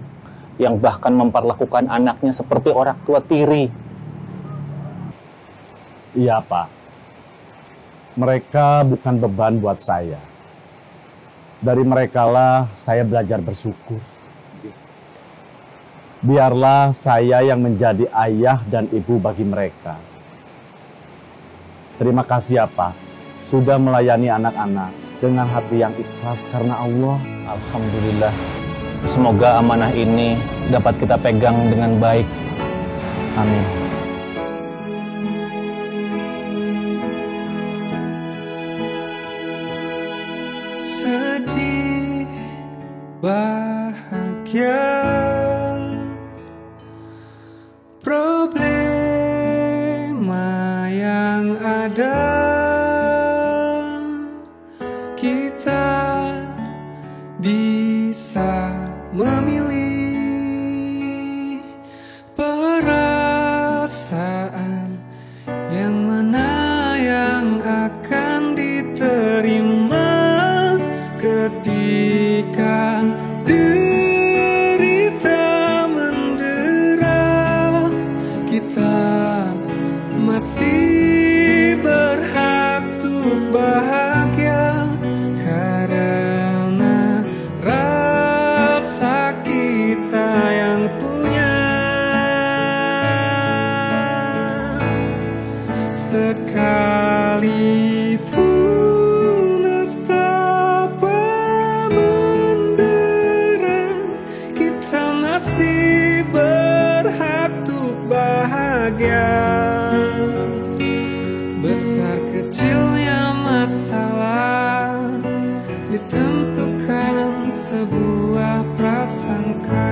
[SPEAKER 7] yang bahkan memperlakukan anaknya seperti orang tua tiri.
[SPEAKER 4] Iya Pak, mereka bukan beban buat saya. Dari merekalah saya belajar bersyukur. Biarlah saya yang menjadi ayah dan ibu bagi mereka. Terima kasih ya Pak, sudah melayani anak-anak dengan hati yang ikhlas karena Allah.
[SPEAKER 7] Alhamdulillah, semoga amanah ini dapat kita pegang dengan baik. Amin.
[SPEAKER 5] Sedih, bahagia, problema yang ada, kita bisa memilih perasaan yang mana yang akan diterima. Ketika derita mendera, kita masih berhak untuk bahagia karena rasa kita yang punya. Sekalipun nestapa masih berhak untuk bahagia. Besar kecilnya masalah ditentukan sebuah prasangka.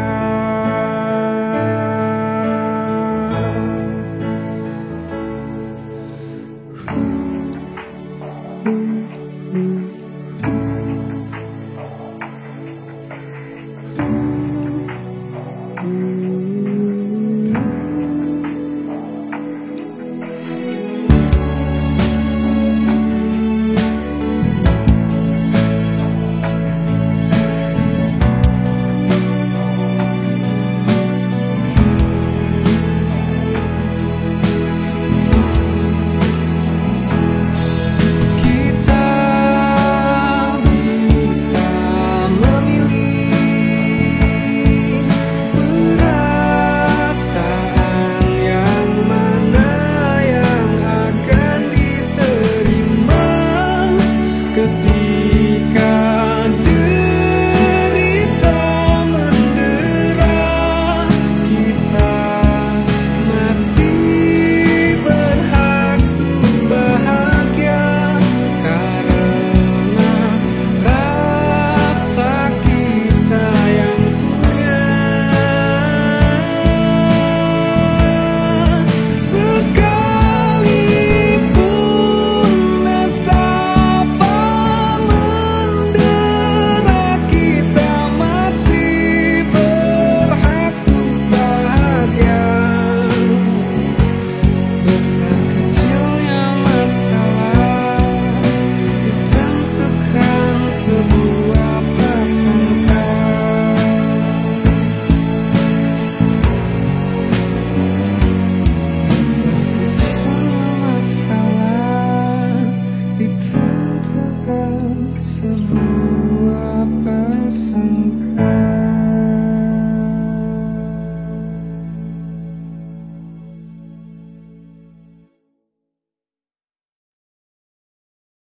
[SPEAKER 5] sebuah